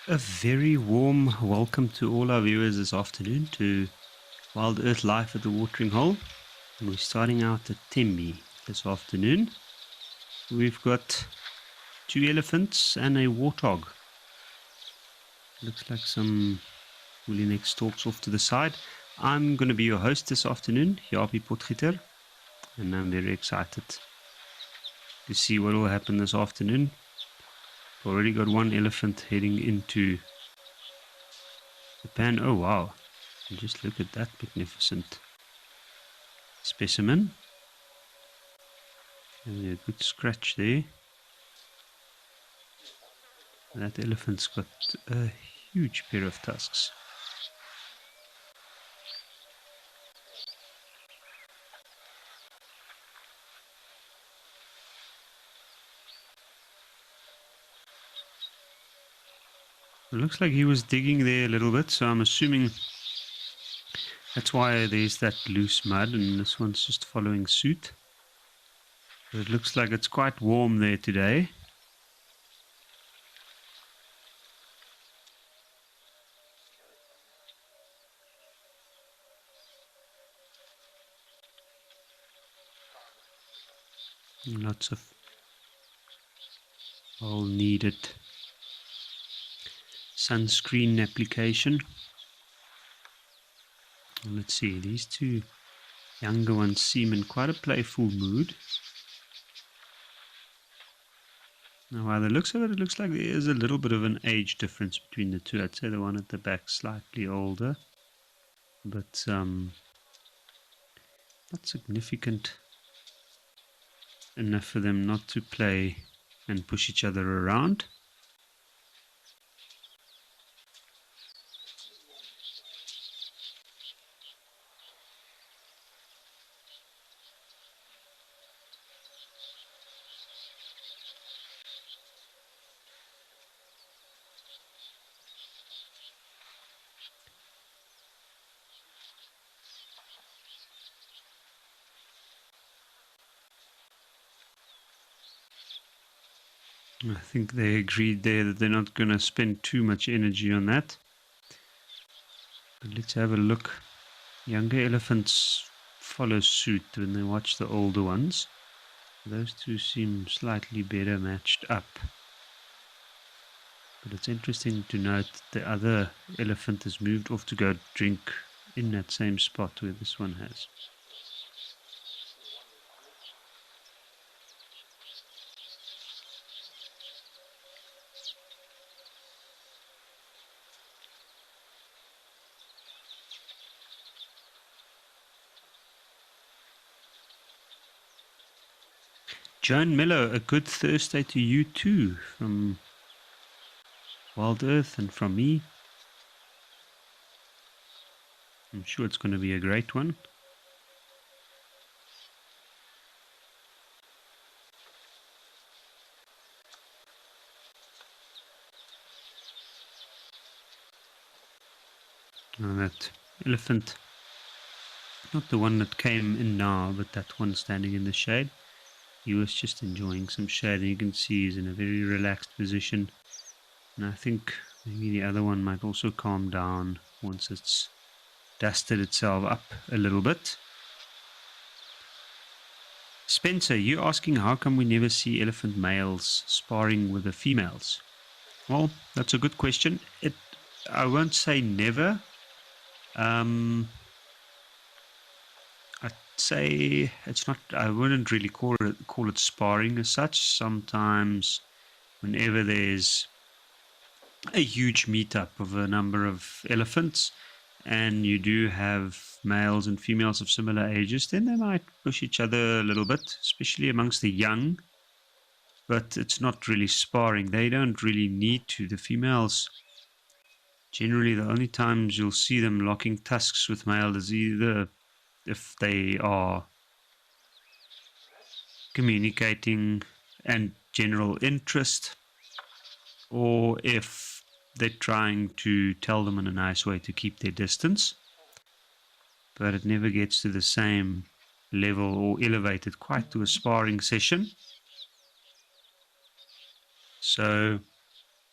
A very warm welcome to all our viewers this afternoon to Wild Earth Life at the Watering Hole. And we're starting out at Tembe this afternoon. We've got 2 elephants and a warthog. Looks like some woolly neck stalks off to the side. I'm going to be your host this afternoon, Jaapie Potgieter, and I'm very excited to see what will happen this afternoon. Already got one elephant heading into the pan. Oh wow, and just look at that magnificent specimen. And a good scratch there. That elephant's got a huge pair of tusks. It looks like he was digging there a little bit, so I'm assuming that's why there's that loose mud, and this one's just following suit. But it looks like it's quite warm there today. Lots of all needed sunscreen application. Let's see, these two younger ones seem in quite a playful mood. Now, by the looks of it, it looks like there is a little bit of an age difference between the two. I'd say the one at the back slightly older, but not significant enough for them not to play and push each other around. I think they agreed there that they're not going to spend too much energy on that. But let's have a look. Younger elephants follow suit when they watch the older ones. Those two seem slightly better matched up. But it's interesting to note that the other elephant has moved off to go drink in that same spot where this one has. Joan Miller, a good Thursday to you too, from Wild Earth and from me. I'm sure it's going to be a great one. And that elephant, not the one that came in now, but that one standing in the shade. He was just enjoying some shade, and you can see he's in a very relaxed position. And I think maybe the other one might also calm down once it's dusted itself up a little bit. Spencer, you're asking how come we never see elephant males sparring with the females? Well, that's a good question. I won't say never. I'd say it's not. I wouldn't really call it sparring as such. Sometimes, whenever there's a huge meetup of a number of elephants, and you do have males and females of similar ages, then they might push each other a little bit, especially amongst the young. But it's not really sparring. They don't really need to. The females, generally, the only times you'll see them locking tusks with male is either if they are communicating and general interest, or if they're trying to tell them in a nice way to keep their distance. But it never gets to the same level or elevated quite to a sparring session. So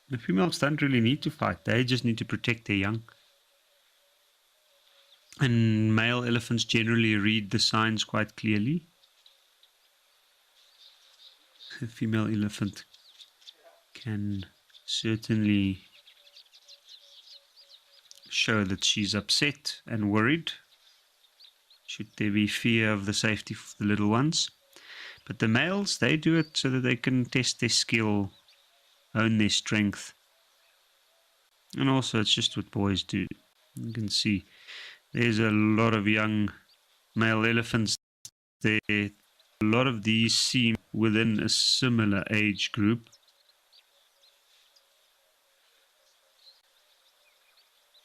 The females don't really need to fight. They just need to protect their young. And male elephants generally read the signs quite clearly. A female elephant can certainly show that she's upset and worried, should there be fear of the safety of the little ones. But the males, they do it so that they can test their skill, hone their strength. And also it's just what boys do. You can see there's a lot of young male elephants there. A lot of these seem within a similar age group.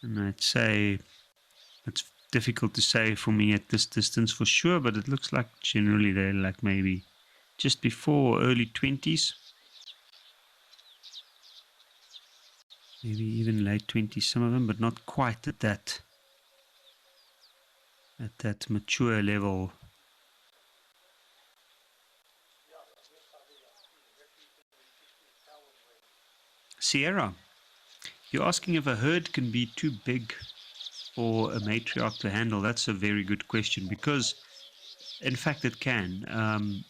And I'd say it's difficult to say for me at this distance for sure, but it looks like generally they're like maybe just before early 20s. Maybe even late 20s, some of them, but not quite at that mature level. Sierra, you're asking if a herd can be too big for a matriarch to handle. That's a very good question, because in fact it can.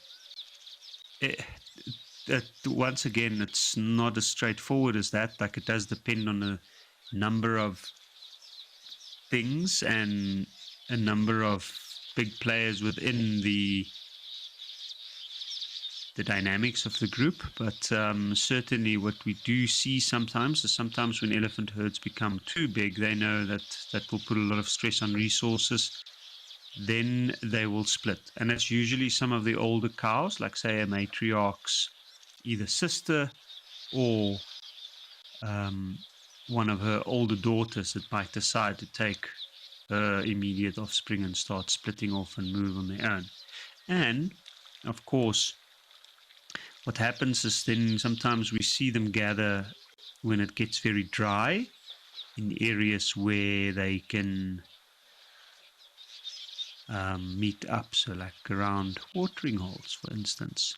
Once again, it's not as straightforward as that. Like, it does depend on a number of things and a number of big players within the dynamics of the group. But certainly what we do see sometimes is sometimes when elephant herds become too big, they know that that will put a lot of stress on resources. Then they will split, and it's usually some of the older cows, like say a matriarch's either sister or one of her older daughters that might decide to take her immediate offspring and start splitting off and move on their own. And of course, what happens is then sometimes we see them gather when it gets very dry in areas where they can meet up, so like around watering holes, for instance.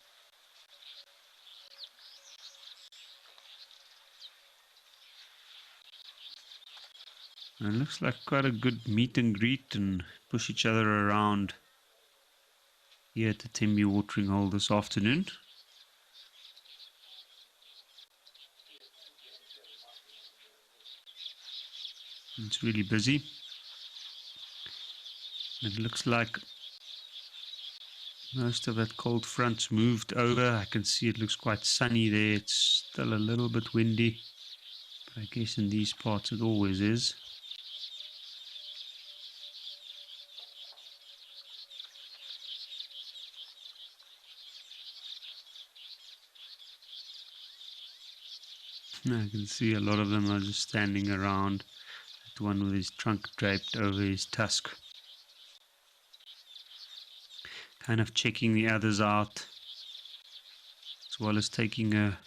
And it looks like quite a good meet and greet and push each other around here at the Tembe watering hole this afternoon. It's really busy. It looks like most of that cold front's moved over. I can see it looks quite sunny there. It's still a little bit windy, but I guess in these parts it always is. I can see a lot of them are just standing around. That one with his trunk draped over his tusk, kind of checking the others out, as well as taking a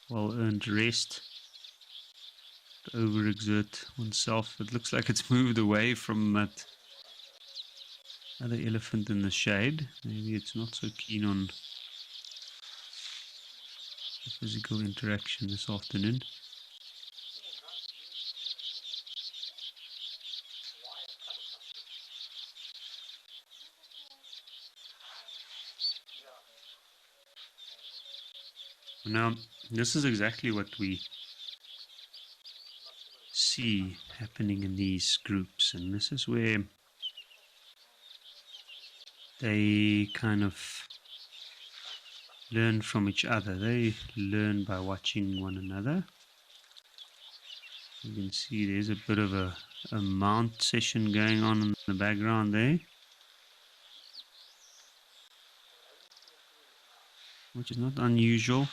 well-earned rest. To overexert oneself. It looks like it's moved away from that other elephant in the shade. Maybe it's not so keen on the physical interaction this afternoon. Now, this is exactly what we see happening in these groups, and this is where they kind of learn from each other. They learn by watching one another. You can see there's a bit of a mount session going on in the background there, which is not unusual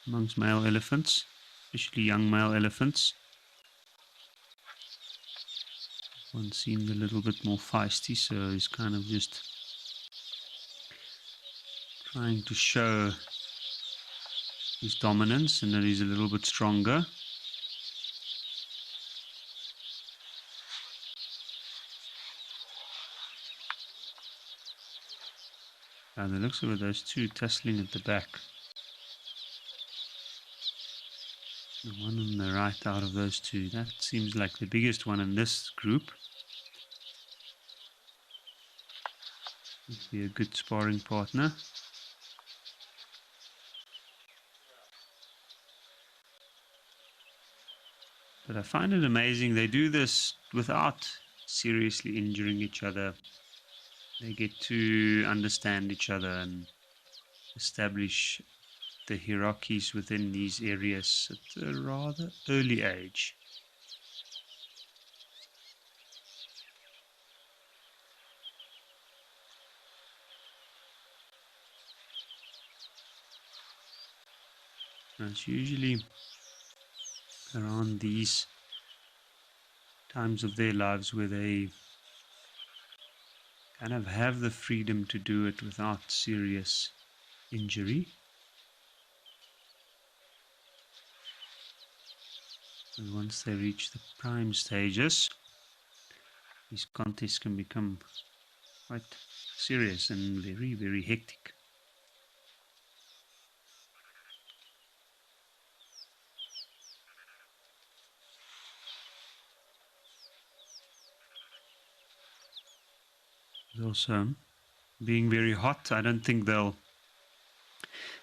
amongst male elephants, especially young male elephants. One seemed a little bit more feisty, so he's kind of just trying to show his dominance and that he's a little bit stronger. By the looks of it, those two tussling at the back. The one on the right out of those two, that seems like the biggest one in this group. Would be a good sparring partner. But I find it amazing they do this without seriously injuring each other. They get to understand each other and establish the hierarchies within these areas at a rather early age. It's usually around these times of their lives where they kind of have the freedom to do it without serious injury. And once they reach the prime stages, these contests can become quite serious and very, very hectic. Also, being very hot, I don't think they'll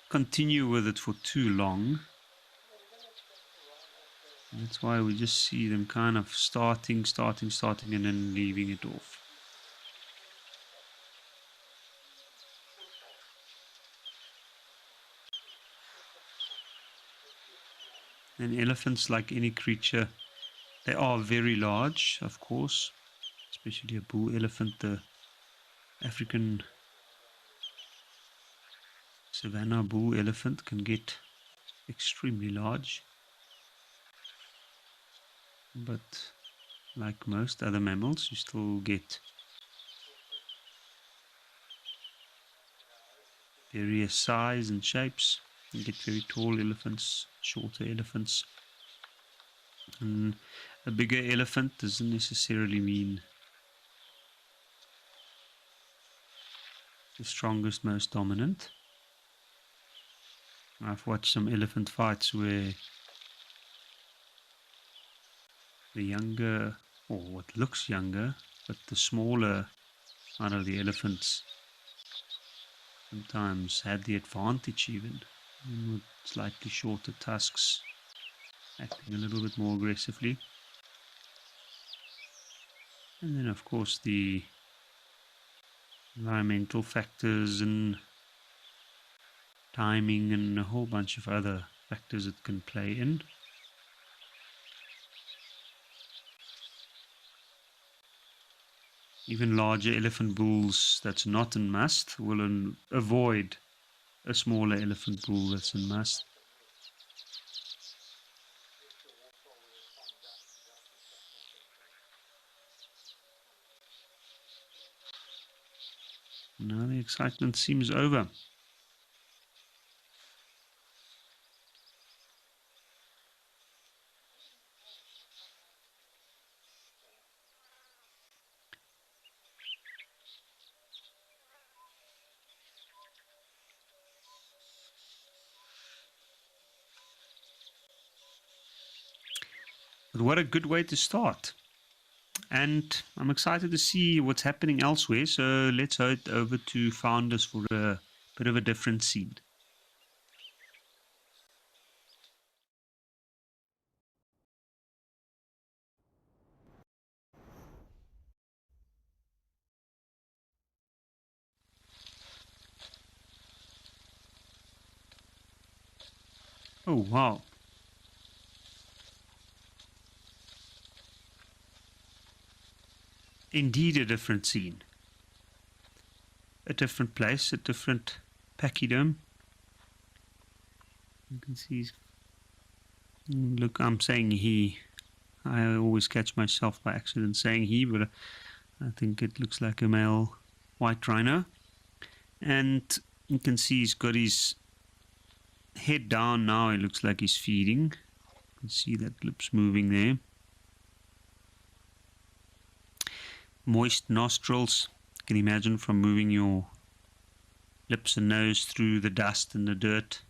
continue with it for too long. That's why we just see them kind of starting, and then leaving it off. And elephants, like any creature, they are very large, of course, especially a bull elephant. The African savanna bull elephant can get extremely large. But like most other mammals, you still get various size and shapes. You get very tall elephants, shorter elephants. And a bigger elephant doesn't necessarily mean the strongest, most dominant. I've watched some elephant fights where the younger, or what looks younger, but the smaller out of the elephants sometimes had the advantage even, with slightly shorter tusks, acting a little bit more aggressively. And then of course the environmental factors and timing and a whole bunch of other factors that can play in. Even larger elephant bulls that's not in mast will avoid a smaller elephant bull that's in mast. Now the excitement seems over. But what a good way to start. And I'm excited to see what's happening elsewhere. So let's head over to Founders for a bit of a different scene. Oh, wow. Indeed a different scene. A different place, a different pachyderm. You can see, look, I'm saying he. I always catch myself by accident saying he, but I think it looks like a male white rhino. And you can see he's got his head down now. It looks like he's feeding. You can see that lips moving there. Moist nostrils. You can imagine from moving your lips and nose through the dust and the dirt.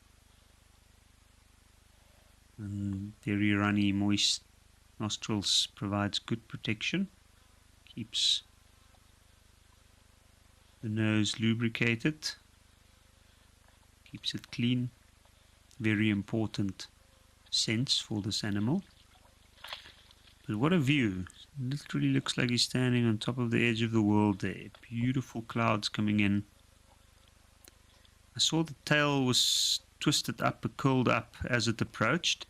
And very runny, moist nostrils provides good protection, keeps the nose lubricated, keeps it clean. Very important sense for this animal. But what a view. It literally looks like he's standing on top of the edge of the world there. Beautiful clouds coming in. I saw the tail was twisted up, curled up as it approached,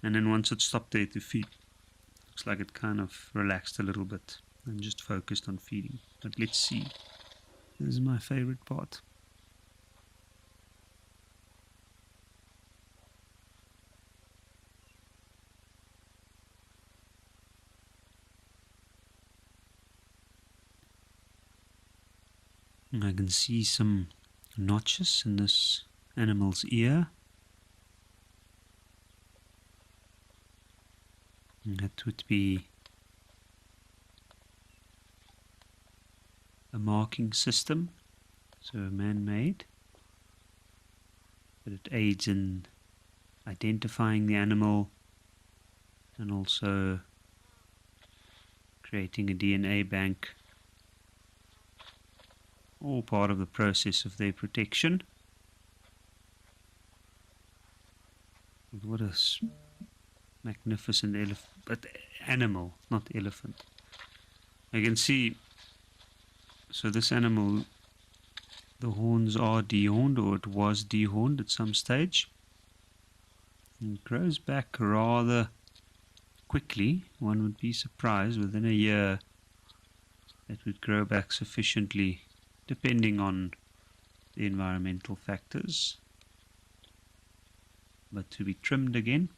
and then once it stopped there to feed, looks like it kind of relaxed a little bit and just focused on feeding. But let's see. This is my favorite part. And I can see some notches in this animal's ear. And that would be a marking system, so man-made, but it aids in identifying the animal and also creating a DNA bank, all part of the process of their protection. What a magnificent animal, not elephant. I can see, so this animal, the horns are dehorned, or it was dehorned at some stage. And it grows back rather quickly. One would be surprised within a year it would grow back sufficiently, depending on the environmental factors. But to be trimmed again,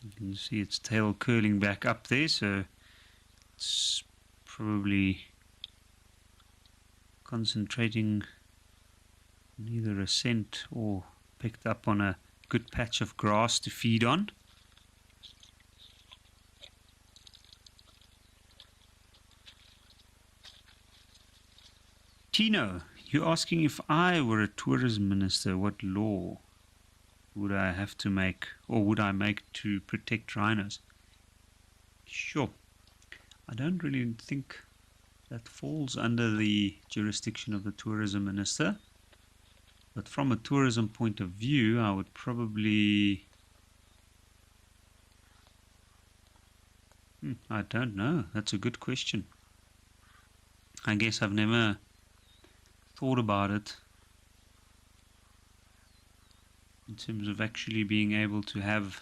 you can see its tail curling back up there, so it's probably concentrating on either a scent or picked up on a good patch of grass to feed on. Tino, you're asking if I were a tourism minister, what law would I have to make, or would I make to protect rhinos? Sure. I don't really think that falls under the jurisdiction of the tourism minister. But from a tourism point of view, I would probably... I don't know. That's a good question. I guess I've never thought about it in terms of actually being able to have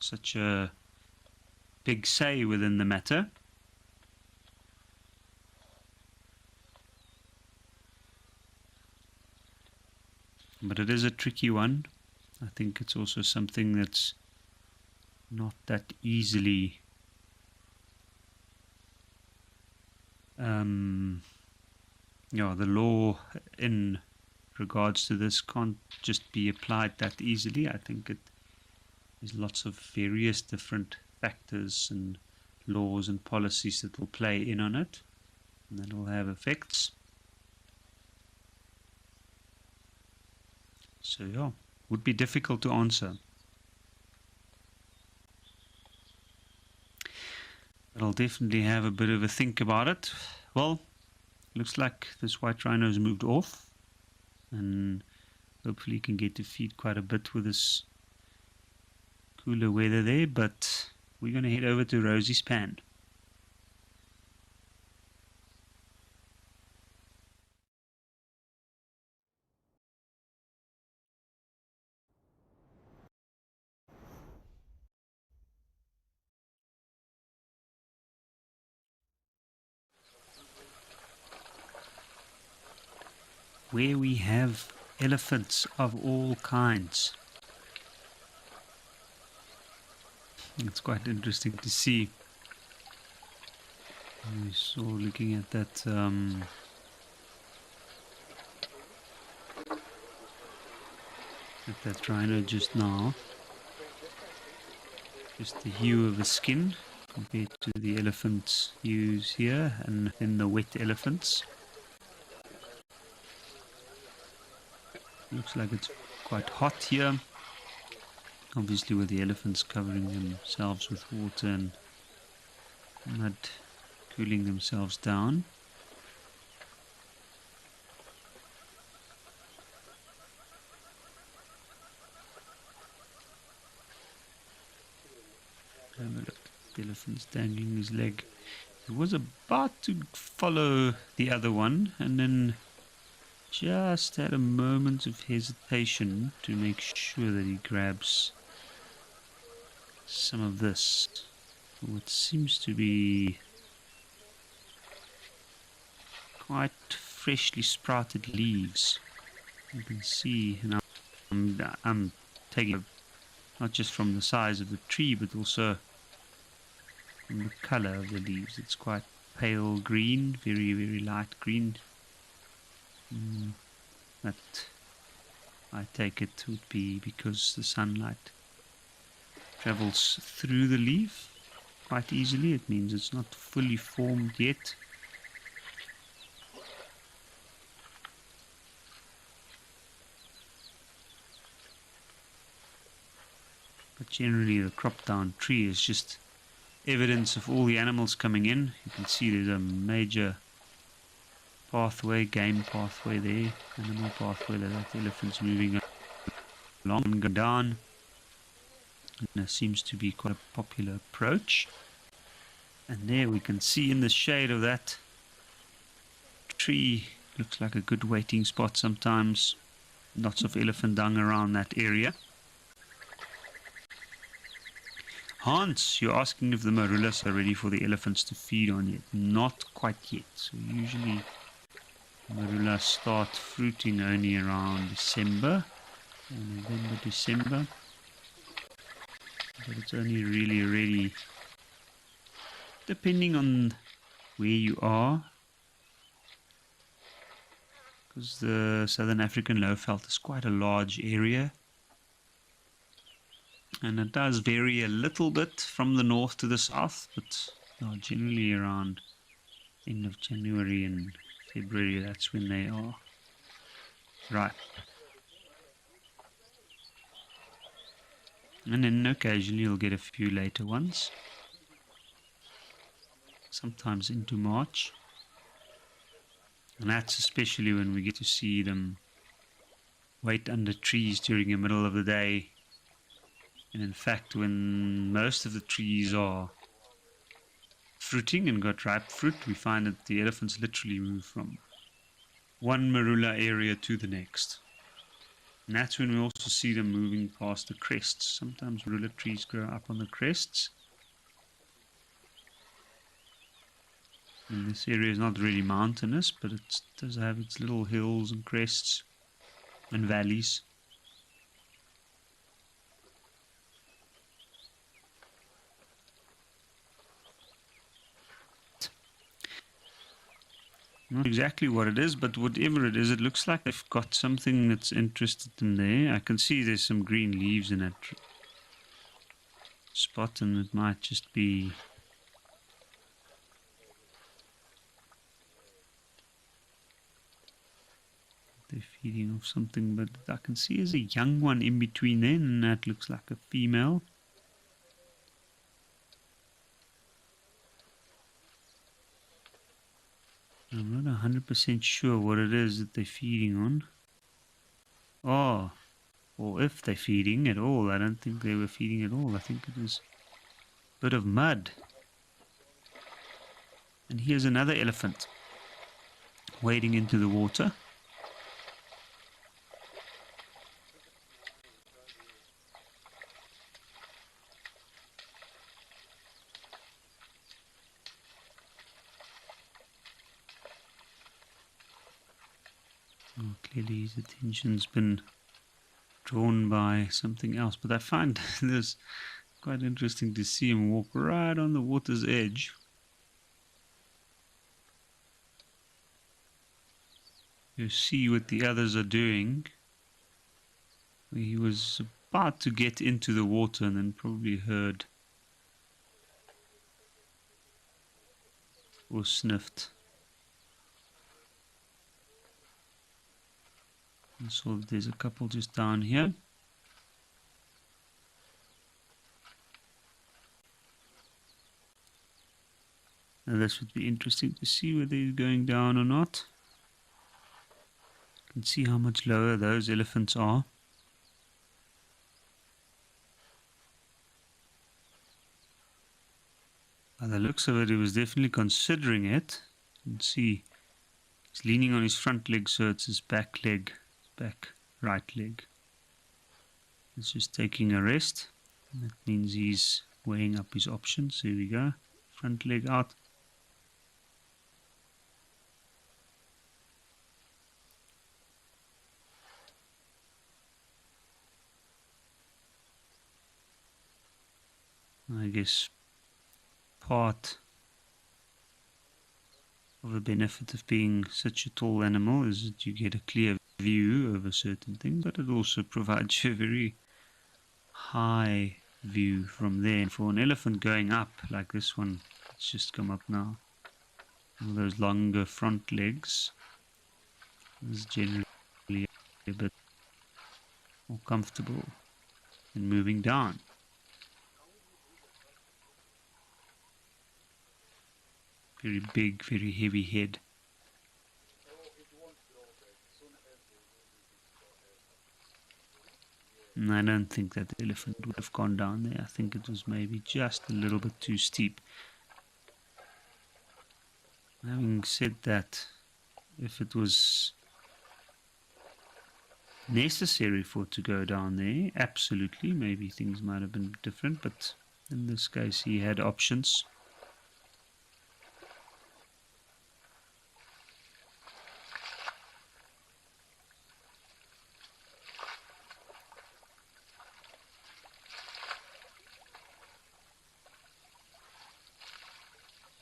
such a big say within the matter. But it is a tricky one. I think it's also something that's not that easily the law in regards to this can't just be applied that easily. I think there's lots of various different factors and laws and policies that will play in on it, and that will have effects. So yeah, would be difficult to answer. But I'll definitely have a bit of a think about it. Well, looks like this white rhino's moved off, and hopefully you can get to feed quite a bit with this cooler weather there, but we're going to head over to Rosie's pan. Where we have elephants of all kinds. It's quite interesting to see. I saw looking at that rhino just now. Just the hue of the skin compared to the elephant's hues here, and then the wet elephants. Looks like it's quite hot here. Obviously with the elephants covering themselves with water and mud, cooling themselves down. Have a look. The elephant's dangling his leg. He was about to follow the other one and then just had a moment of hesitation to make sure that he grabs some of this, what seems to be quite freshly sprouted leaves. You can see, and I'm taking it not just from the size of the tree, but also from the color of the leaves. It's quite pale green, very, very light green. That I take it would be because the sunlight travels through the leaf quite easily. It means it's not fully formed yet. But generally the crop down tree is just evidence of all the animals coming in. You can see there's a major pathway, game pathway there, animal pathway that the elephant's moving along and going down. And there seems to be quite a popular approach. And there we can see in the shade of that tree, looks like a good waiting spot sometimes. Lots of elephant dung around that area. Hans, you're asking if the marulas are ready for the elephants to feed on yet. Not quite yet. So usually marulas start fruiting only around December, or November, December. But it's only really ready depending on where you are, because the Southern African lowveld is quite a large area. And it does vary a little bit from the north to the south, but generally around end of January and February, that's when they are ripe. And then occasionally you'll get a few later ones, sometimes into March. And that's especially when we get to see them wait under trees during the middle of the day. And in fact, when most of the trees are fruiting and got ripe fruit, we find that the elephants literally move from one marula area to the next. And that's when we also see them moving past the crests. Sometimes marula trees grow up on the crests. And this area is not really mountainous, but it does have its little hills and crests and valleys. Not exactly what it is, but whatever it is, it looks like they've got something that's interested in there. I can see there's some green leaves in that spot, and it might just be they're feeding off something, but I can see there's a young one in between there, and that looks like a female. I'm not 100% sure what it is that they're feeding on. Oh, or if they're feeding at all. I don't think they were feeding at all. I think it was a bit of mud. And here's another elephant wading into the water. Oh, clearly his attention's been drawn by something else, but I find this quite interesting to see him walk right on the water's edge. You see what the others are doing. He was about to get into the water and then probably heard or sniffed I saw that there's a couple just down here. Now this would be interesting to see whether he's going down or not. You can see how much lower those elephants are. By the looks of it, he was definitely considering it. You can see he's leaning on his front leg, so it's his back leg, back right leg. It's just taking a rest. That means he's weighing up his options. Here we go. Front leg out. I guess part of the benefit of being such a tall animal is that you get a clear view over certain things, but it also provides you a very high view from there. And for an elephant going up like this one, it's just come up now, all those longer front legs is generally a bit more comfortable in moving down. Very big, very heavy head. And I don't think that the elephant would have gone down there. I think it was maybe just a little bit too steep. Having said that, if it was necessary for it to go down there, absolutely, maybe things might have been different, but in this case he had options.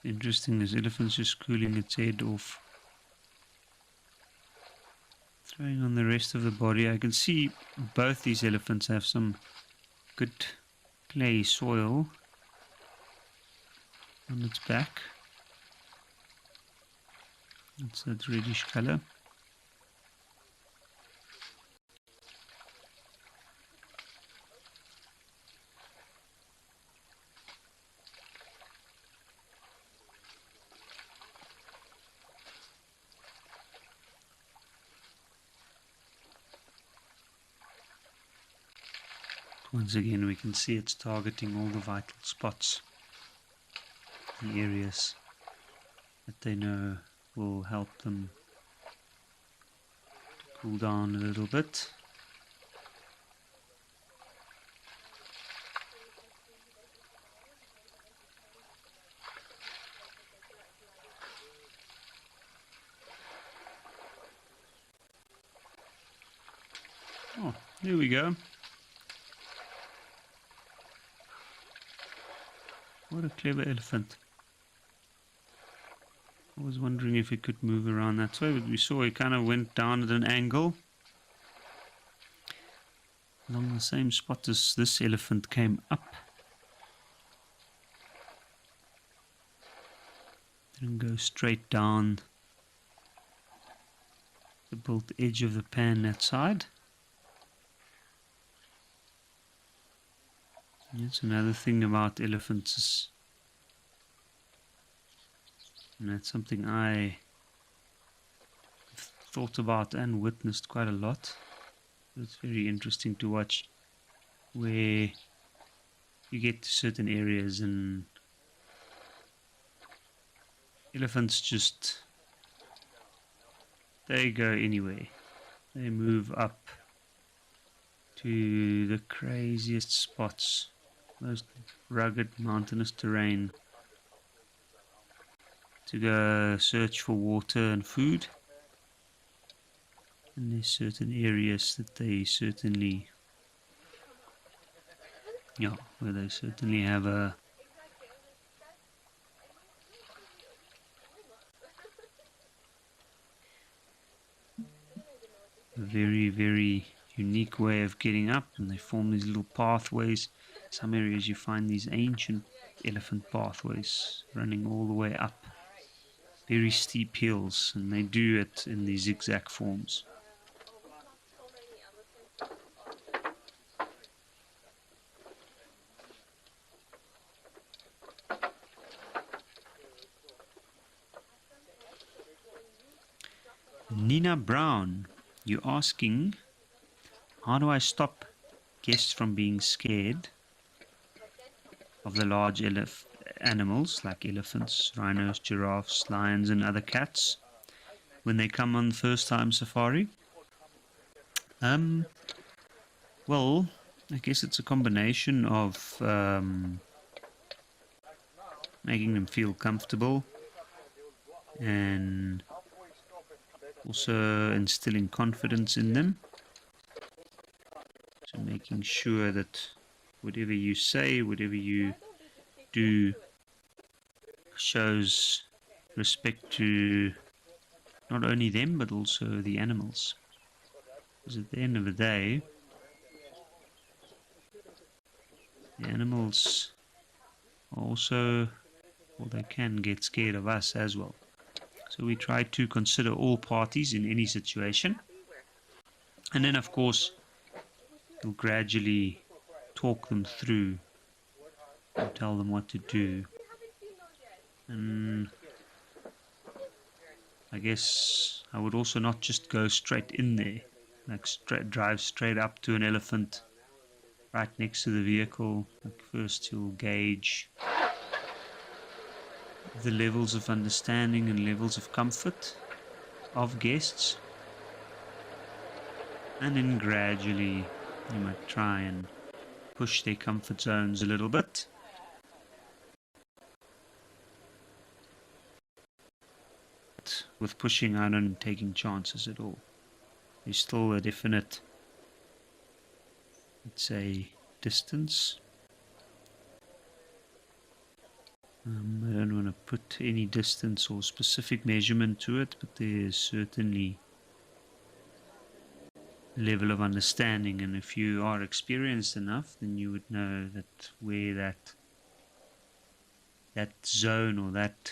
Interesting, this elephant's just cooling its head off, throwing on the rest of the body. I can see both these elephants have some good clay soil on its back. It's that reddish color. Once again, we can see it's targeting all the vital spots, the areas that they know will help them to cool down a little bit. Oh, there we go. What a clever elephant. I was wondering if it could move around that way, but we saw it kind of went down at an angle along the same spot as this elephant came up. Didn't go straight down the built edge of the pan that side. That's another thing about elephants is, and that's something I have thought about and witnessed quite a lot. It's very interesting to watch where you get to certain areas and elephants just, they go anywhere. They move up to the craziest spots, most rugged mountainous terrain, to go search for water and food. And there's certain areas that they certainly, where they certainly have a very, very unique way of getting up, and they form these little pathways. Some areas you find these ancient elephant pathways running all the way up very steep hills, and they do it in these zigzag forms. Nina Brown, you're asking, how do I stop guests from being scared of the large animals like elephants, rhinos, giraffes, lions, and other cats when they come on first time safari? Well, I guess it's a combination of making them feel comfortable and also instilling confidence in them. So making sure that whatever you say, whatever you do, shows respect to not only them but also the animals. Because at the end of the day, the animals also, well, they can get scared of us as well. So we try to consider all parties in any situation. And then, of course, you'll gradually talk them through and tell them what to do. And I guess I would also not just go straight in there, like drive straight up to an elephant right next to the vehicle. Like first you'll gauge the levels of understanding and levels of comfort of guests, and then gradually you might try and push their comfort zones a little bit. But with pushing, I don't taking chances at all. There's still a definite, let's say, distance. I don't want to put any distance or specific measurement to it, but there's certainly a level of understanding, and if you are experienced enough, then you would know that where that zone or that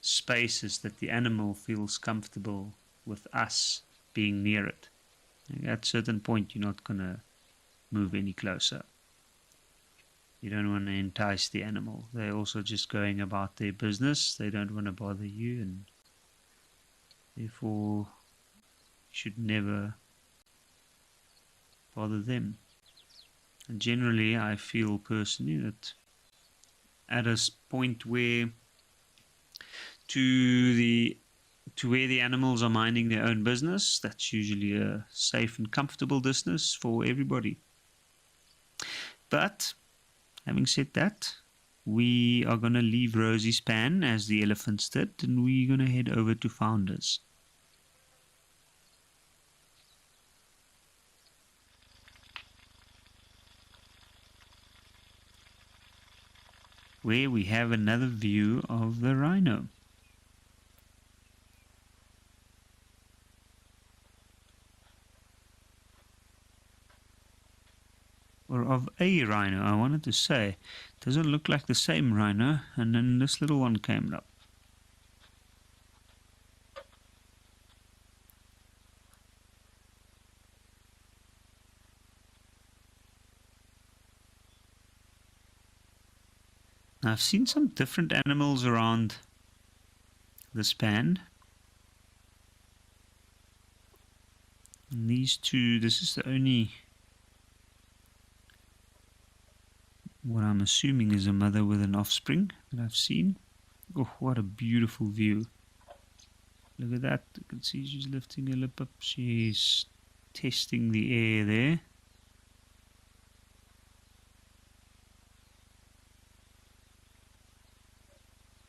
space is that the animal feels comfortable with us being near it. At a certain point, you're not going to move any closer. You don't want to entice the animal. They're also just going about their business. They don't want to bother you, and therefore you should never bother them. And generally, I feel personally that at a point where to where the animals are minding their own business, that's usually a safe and comfortable distance for everybody. But having said that, we are going to leave Rosie's pan as the elephants did, and we're going to head over to Founders. Where we have another view of the rhino. Or of a rhino, I wanted to say. Doesn't look like the same rhino, and then this little one came up. Now, I've seen some different animals around this band. And these two, this is the only, what I'm assuming is a mother with an offspring that I've seen. Oh, what a beautiful view. Look at that. You can see she's lifting her lip up. She's testing the air there.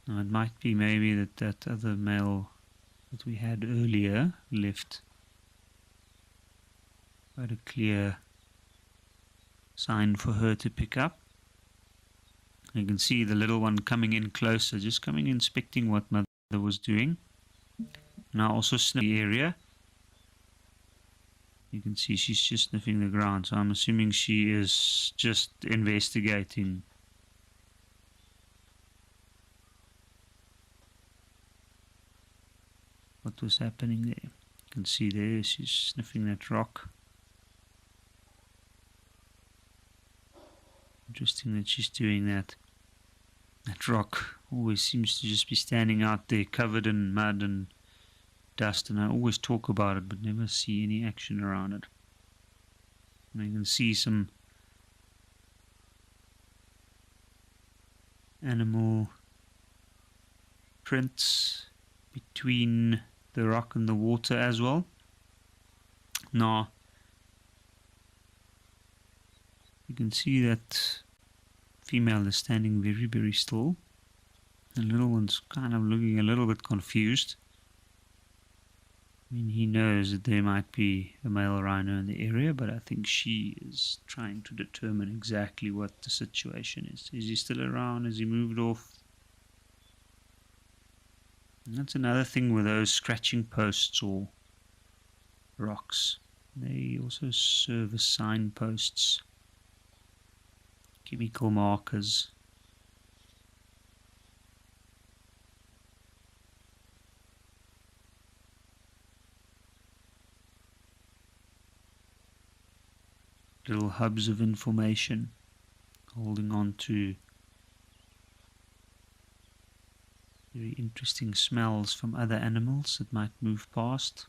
Now, it might be maybe that other male that we had earlier left quite a clear sign for her to pick up. You can see the little one coming in closer, just coming inspecting what mother was doing. Now also sniffing the area. You can see she's just sniffing the ground, so I'm assuming she is just investigating. What was happening there? You can see there she's sniffing that rock. Interesting that she's doing that. That rock always seems to just be standing out there covered in mud and dust, and I always talk about it but never see any action around it. And you can see some animal prints between the rock and the water as well. Now you can see that female is standing very, very still. The little one's kind of looking a little bit confused. I mean, he knows that there might be a male rhino in the area, but I think she is trying to determine exactly what the situation is. Is he still around? Has he moved off? And that's another thing with those scratching posts or rocks. They also serve as signposts, chemical markers. Little hubs of information holding on to very interesting smells from other animals that might move past.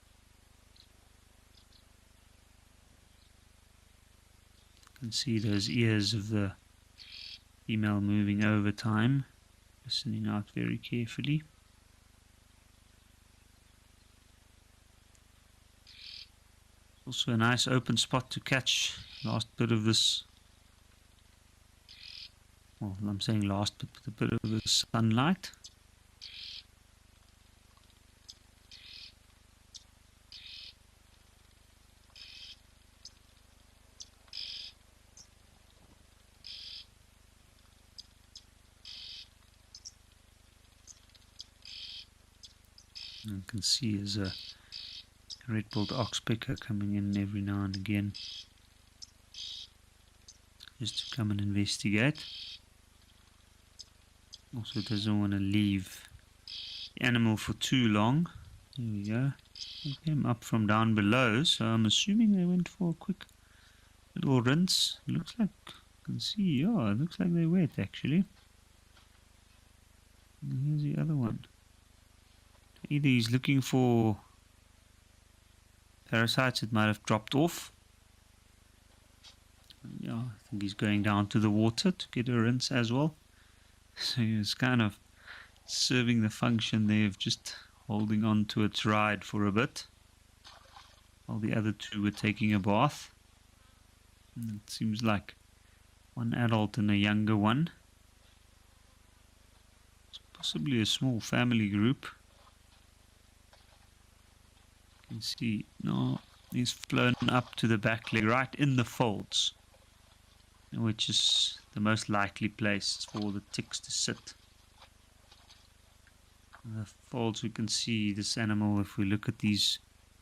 You can see those ears of the female moving over time, listening out very carefully. Also a nice open spot to catch last bit of this, well, I'm saying last bit, but a bit of the sunlight. And you can see there's a red-billed oxpecker coming in every now and again just to come and investigate. Also doesn't want to leave the animal for too long. There we go. They came up from down below, so I'm assuming they went for a quick little rinse. Looks like, you can see, yeah, it looks like they're wet actually. And here's the other one. Either he's looking for parasites that might have dropped off. Yeah, I think he's going down to the water to get a rinse as well. So he's kind of serving the function there of just holding on to its ride for a bit, while the other two were taking a bath. And it seems like one adult and a younger one. It's possibly a small family group. You can see, no, he's flown up to the back leg, right in the folds, which is the most likely place for the ticks to sit. In the folds, we can see this animal, if we look at these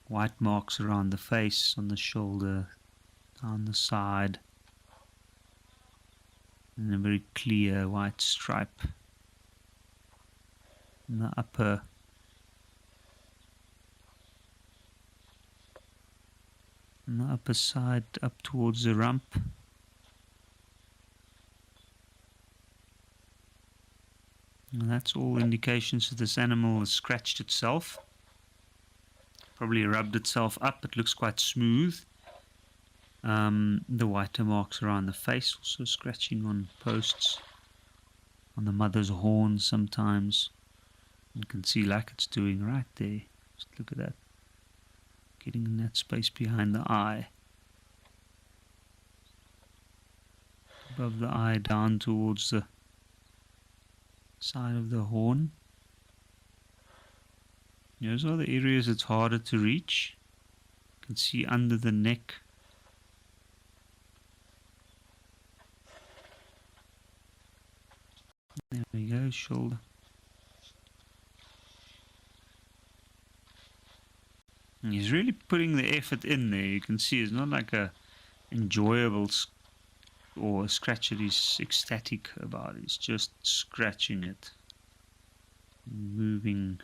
white marks around the face, on the shoulder, down the side, and a very clear white stripe in the upper side up towards the rump. And that's all indications that this animal has scratched itself. Probably rubbed itself up. It looks quite smooth. The whiter marks around the face, also scratching on posts, on the mother's horn sometimes. You can see like it's doing right there. Just look at that. Getting in that space behind the eye. Above the eye, down towards the side of the horn. Those are the areas it's harder to reach. You can see under the neck. There we go, shoulder. And he's really putting the effort in there. You can see it's not like a enjoyable or a scratch that he's ecstatic about. He's just scratching it, moving,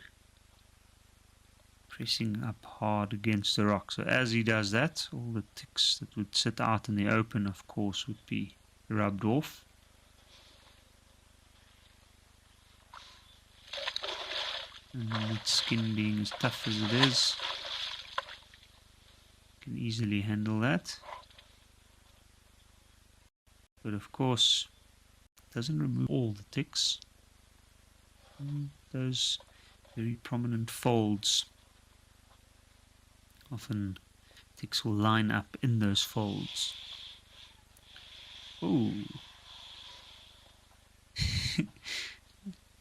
pressing up hard against the rock. So as he does that, all the ticks that would sit out in the open, of course, would be rubbed off. And its skin being as tough as it is, can easily handle that. But of course, it doesn't remove all the ticks. Those very prominent folds, often ticks will line up in those folds. Ooh.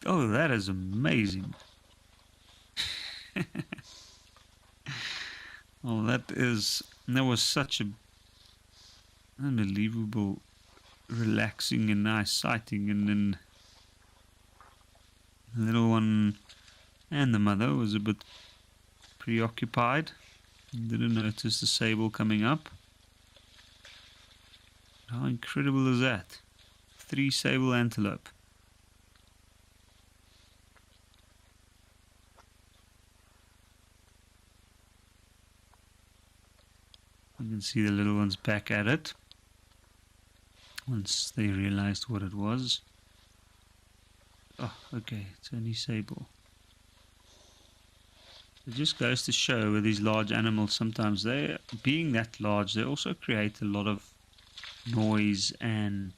Oh, that is amazing. Oh, that was such a unbelievable, relaxing and nice sighting. And then the little one and the mother was a bit preoccupied. Didn't notice the sable coming up. How incredible is that? 3 sable antelope. You can see the little ones back at it once they realized what it was. Oh, okay, it's only sable. It just goes to show with these large animals, sometimes they, being that large, they also create a lot of noise, and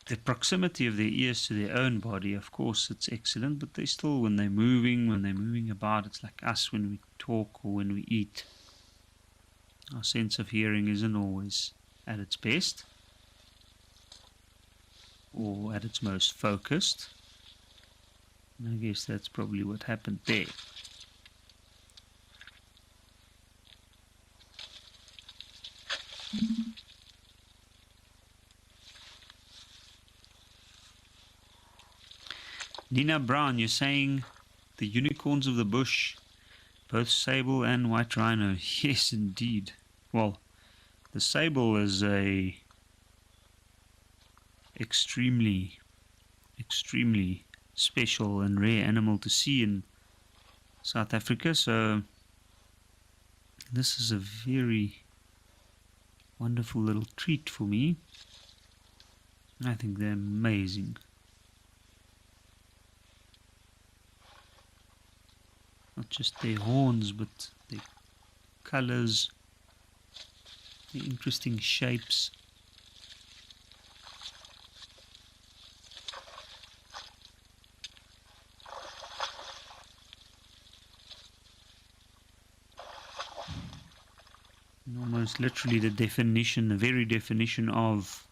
the proximity of their ears to their own body, of course, it's excellent, but they still, when they're moving about, it's like us when we talk or when we eat. Our sense of hearing isn't always at its best or at its most focused. And I guess that's probably what happened there. Nina Brown, you're saying the unicorns of the bush, both sable and white rhino. Yes, indeed. Well, the sable is a extremely special and rare animal to see in South Africa, so this is a very wonderful little treat for me. I think they're amazing. Not just their horns, but their colors, the interesting shapes. And almost literally the definition, the very definition of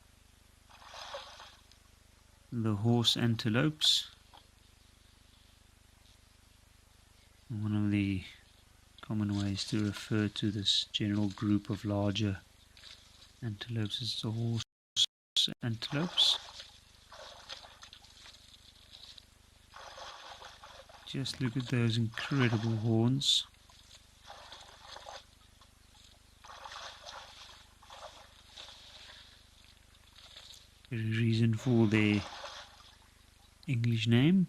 the horse antelopes. One of the common ways to refer to this general group of larger antelopes is the horse antelopes. Just look at those incredible horns. Very reason for their English name.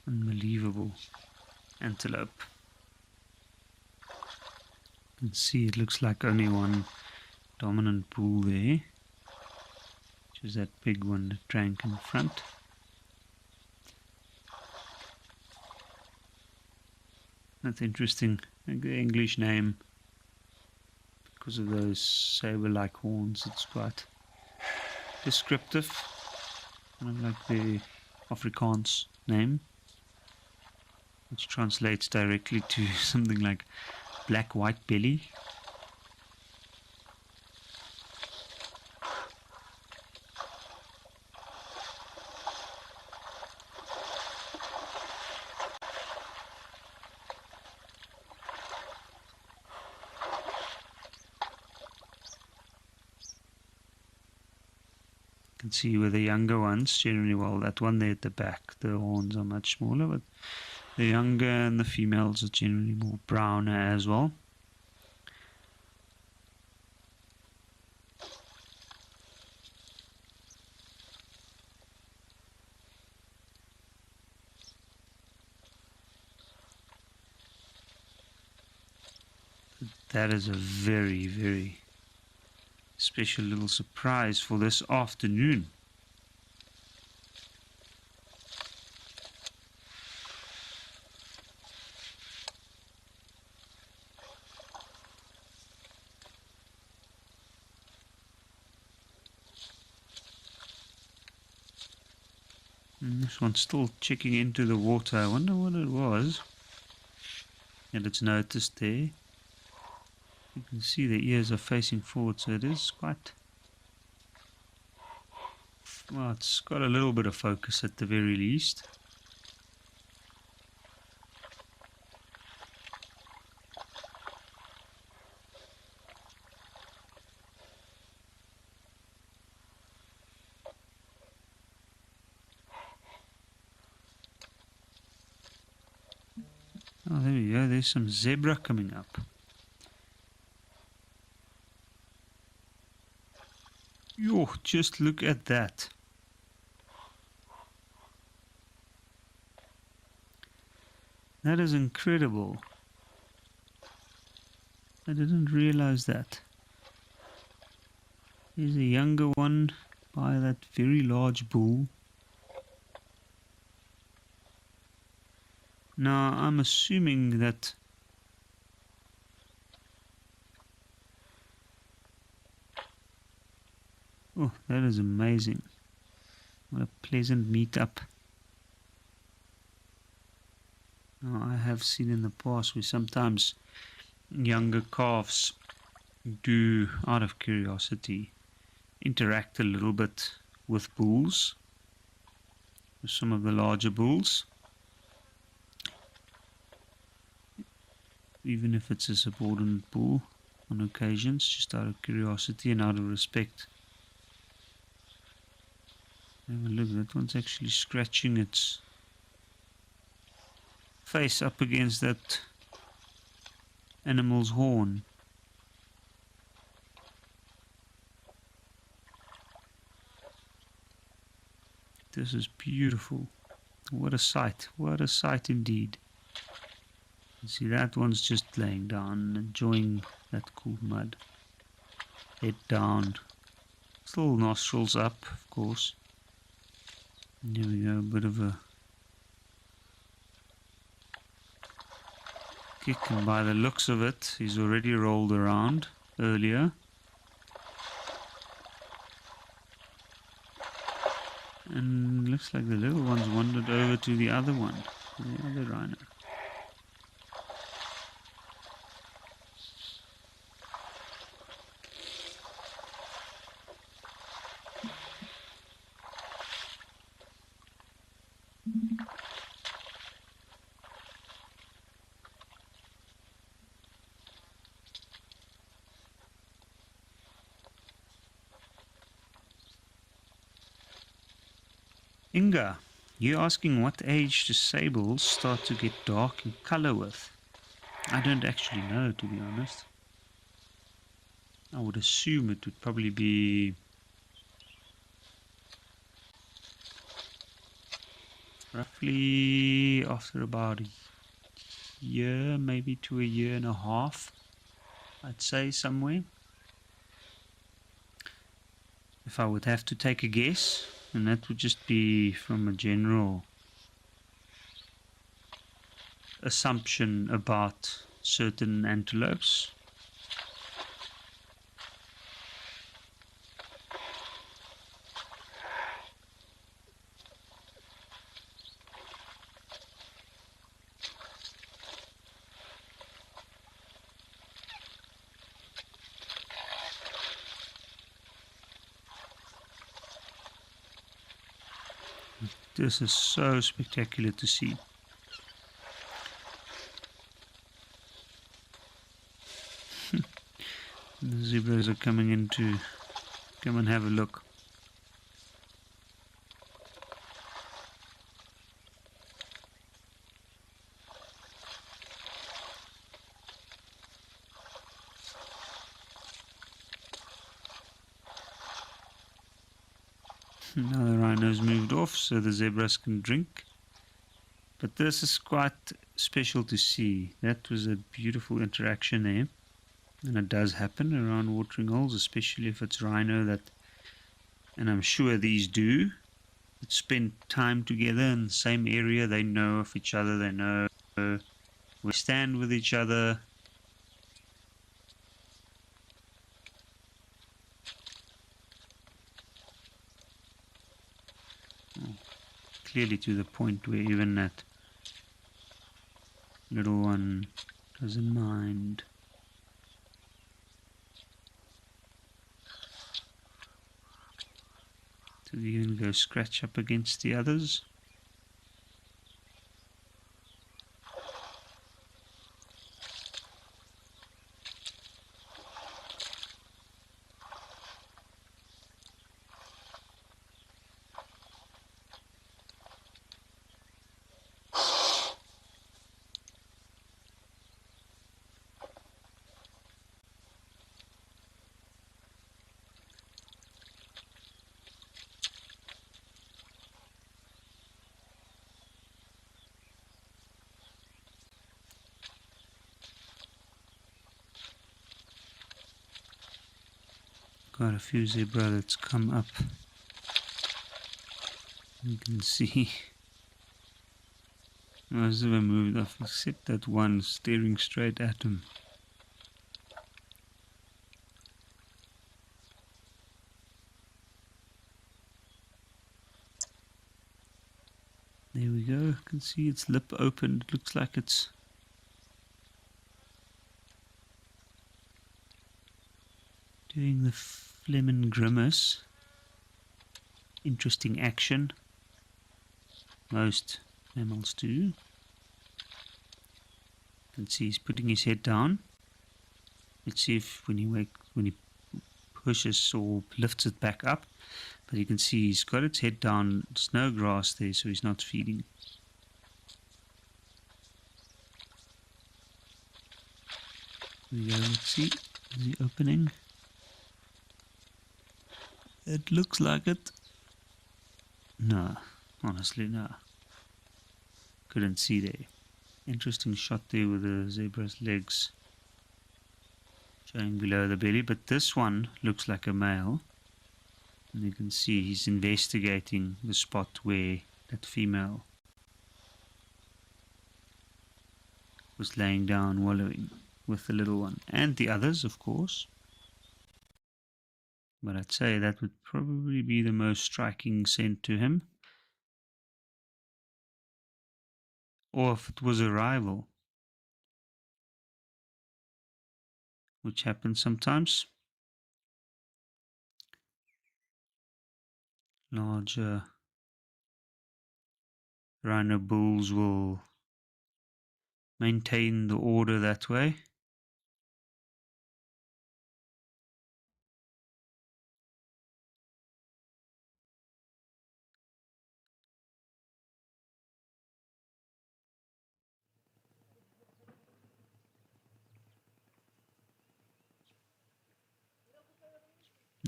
Unbelievable antelope. You can see it looks like only one dominant bull there, which is that big one that drank in front. That's interesting. I think the English name, because of those saber-like horns, it's quite descriptive, kind of like the Afrikaans name, which translates directly to something like black white belly. You can see with the younger ones, generally, well, that one there at the back, the horns are much smaller, but the younger and the females are generally more browner as well. That is a very, very special little surprise for this afternoon. And this one's still checking into the water. I wonder what it was. And it's noticed there. You can see the ears are facing forward, so it is quite... Well, it's got a little bit of focus at the very least. Oh, there we go. There's some zebra coming up. Yo, just look at that. That is incredible. I didn't realize that. There's a younger one by that very large bull. Now, I'm assuming that oh, that is amazing. What a pleasant meetup. Now, I have seen in the past where sometimes younger calves do, out of curiosity, interact a little bit with bulls, with some of the larger bulls. Even if it's a subordinate bull on occasions, just out of curiosity and out of respect. Have a look, that one's actually scratching its face up against that animal's horn. This is beautiful. What a sight indeed. You see, that one's just laying down, enjoying that cool mud. Head down. Still nostrils up, of course. And there we go, a bit of a kick, and by the looks of it, he's already rolled around earlier. And looks like the little one's wandered over to the other one, the other rhino. Inga, you're asking what age do sables start to get dark in color with? I don't actually know, to be honest. I would assume it would probably be roughly after about a year, maybe to a year and a half, I'd say somewhere. If I would have to take a guess, and that would just be from a general assumption about certain antelopes. This is so spectacular to see. The zebras are coming in to come and have a look. Now the rhino's moved off so the zebras can drink. But this is quite special to see. That was a beautiful interaction there. And it does happen around watering holes, especially if it's rhino that, and I'm sure these do, that spend time together in the same area. They know of each other, they know where we stand with each other. Oh, clearly to the point where even that little one doesn't mind. To even go scratch up against the others. Quite a few zebra that's come up. You can see most of them moved off except that one staring straight at him. There we go. You can see its lip opened. It looks like it's doing the Flemin grimace. Interesting action. Most mammals do. You can see he's putting his head down. Let's see if when he pushes or lifts it back up. But you can see he's got its head down. There's no grass there, so he's not feeding. There we go. Let's see. Is he opening? It looks like it. No, honestly, no. Couldn't see there. Interesting shot there with the zebra's legs showing below the belly, but this one looks like a male. And you can see he's investigating the spot where that female was laying down, wallowing with the little one. And the others, of course. But I'd say that would probably be the most striking scent to him. Or if it was a rival, which happens sometimes. Larger rhino bulls will maintain the order that way.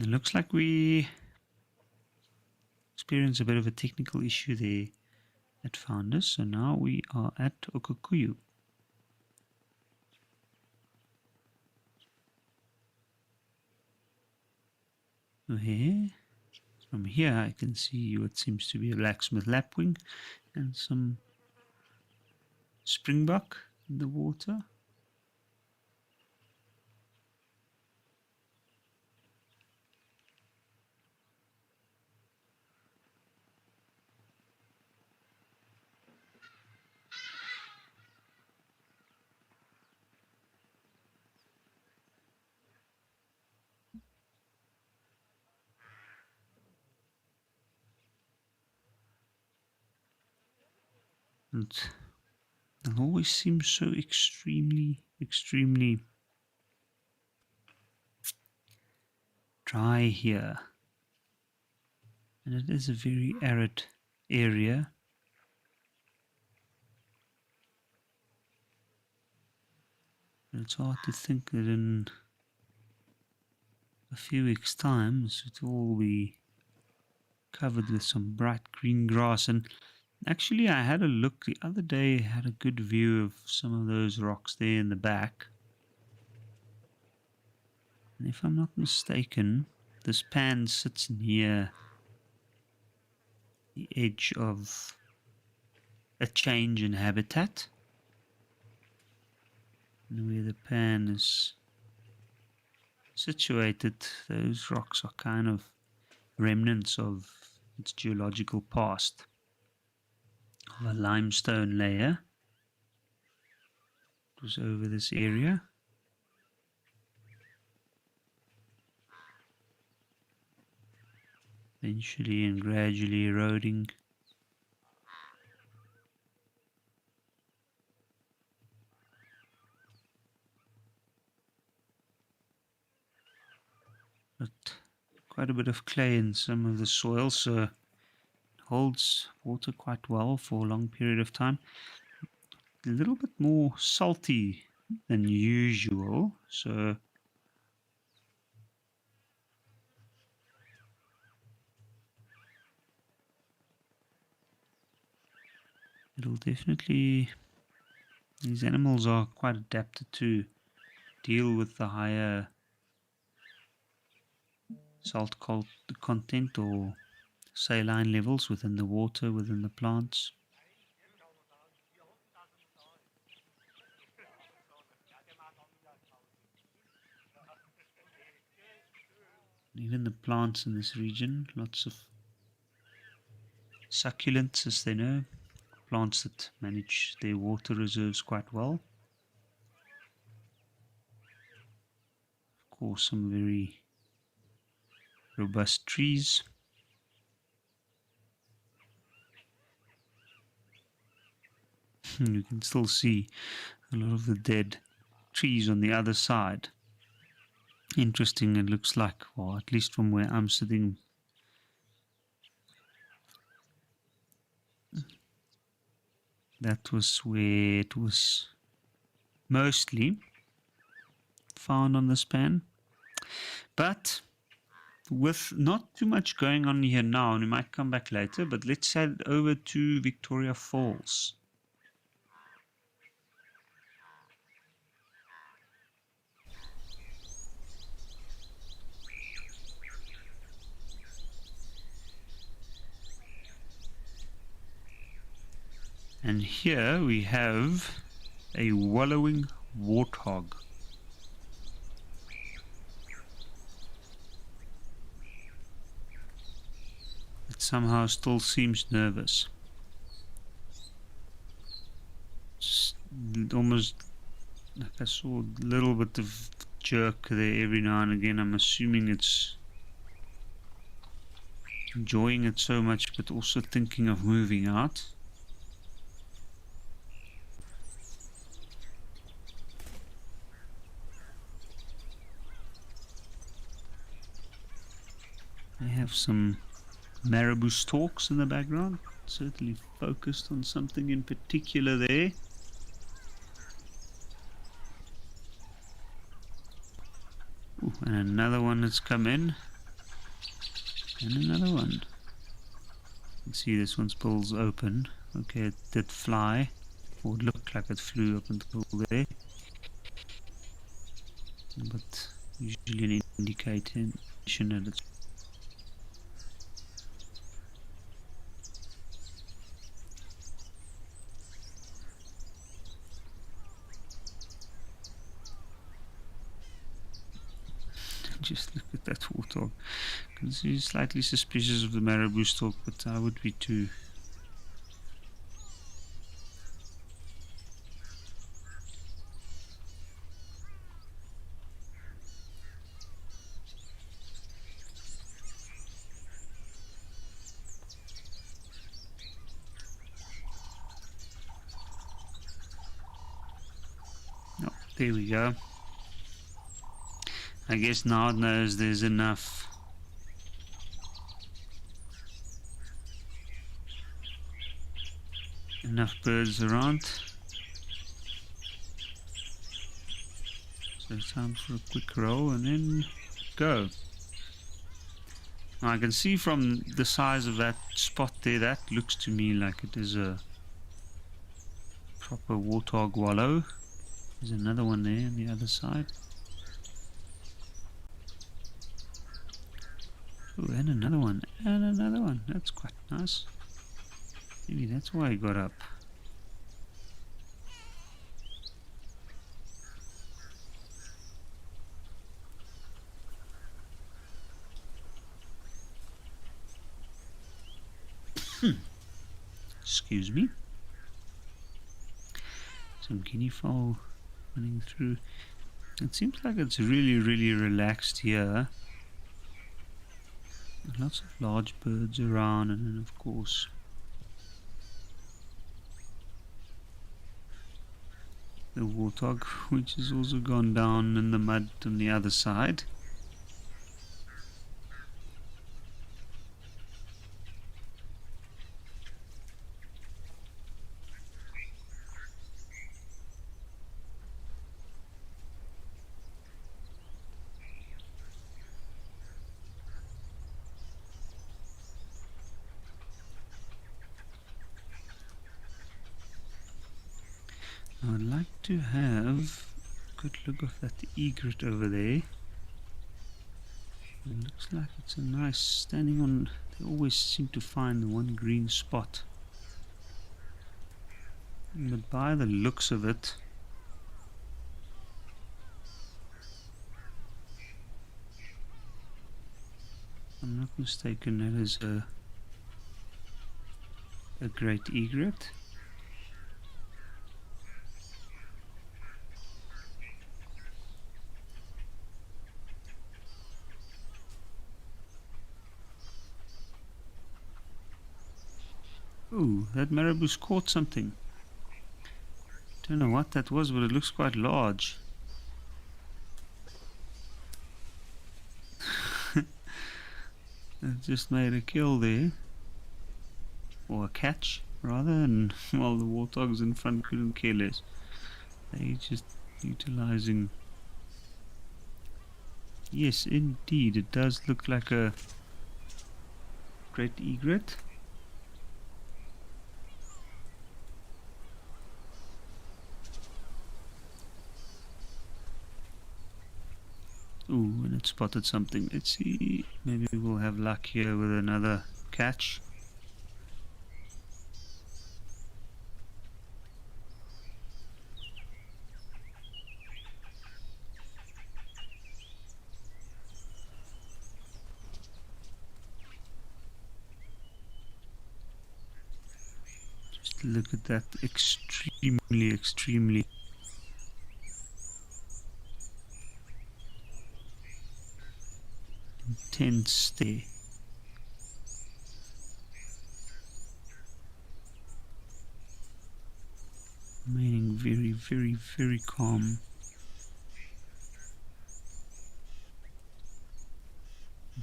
It looks like we experienced a bit of a technical issue there at Founders, so now we are at Okukuyu. Here, from here I can see what seems to be a blacksmith lapwing and some springbuck in the water. And it always seems so extremely dry here. And it is a very arid area. And it's hard to think that in a few weeks' time it will all be covered with some bright green grass. And actually I had a look the other day, had a good view of some of those rocks there in the back. And if I'm not mistaken, this pan sits near the edge of a change in habitat. And where the pan is situated, those rocks are kind of remnants of its geological past, of a limestone layer. It was over this area. Eventually and gradually eroding. But quite a bit of clay in some of the soil, so it holds water quite well for a long period of time. A little bit more salty than usual, so it'll definitely, these animals are quite adapted to deal with the higher salt content or saline levels within the water, within the plants. Even the plants in this region, lots of succulents, as they know, plants that manage their water reserves quite well. Of course, some very robust trees. You can still see a lot of the dead trees on the other side. Interesting, it looks like, or at least from where I'm sitting, that was where it was mostly found on this pan. But with not too much going on here now, and we might come back later, but let's head over to Victoria Falls. And here we have a wallowing warthog. It somehow still seems nervous. Just almost like I saw a little bit of jerk there every now and again. I'm assuming it's enjoying it so much, but also thinking of moving out. I have some marabou stalks in the background, certainly focused on something in particular there. Ooh, and another one that's come in, and another one. You can see this one's bill's open. Okay, it did fly, or it looked like it flew up until there, but usually an indication that it's just look at that warthog. Because he's slightly suspicious of the marabou stalk, but I would be too. Oh, there we go. I guess now it knows there's enough birds around. So it's time for a quick roll and then go. Now I can see from the size of that spot there, that looks to me like it is a proper warthog wallow. There's another one there on the other side. Oh, and another one, and another one. That's quite nice. Maybe that's why I got up. Excuse me. Some guinea fowl running through. It seems like it's really, really relaxed here. Lots of large birds around, and then of course the warthog, which has also gone down in the mud on the other side. I would like to have a good look of that egret over there. It looks like it's a nice standing on. They always seem to find the one green spot. But by the looks of it, if I'm not mistaken, that is a great egret. Ooh, that marabou's caught something. Don't know what that was, but it looks quite large. It just made a kill there. Or a catch, rather, and while the warthogs in front couldn't care less. They just utilizing... Yes, indeed, it does look like a great egret. Ooh, and it spotted something. Let's see. Maybe we'll have luck here with another catch. Just look at that extremely intense stare. Remaining very calm.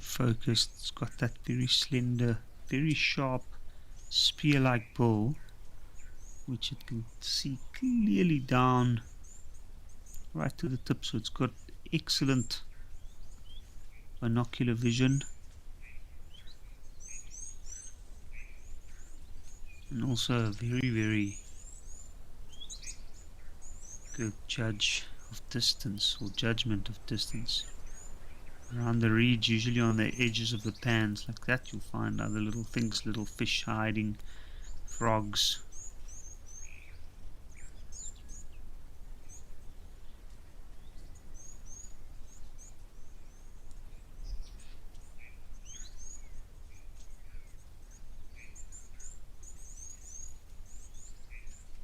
Focused. It's got that very slender, very sharp, spear-like bill, which it can see clearly down right to the tip. So it's got excellent binocular vision, and also a very good judge of distance, or judgment of distance. Around the reeds, usually on the edges of the pans like that, you'll find other little things, little fish hiding, frogs.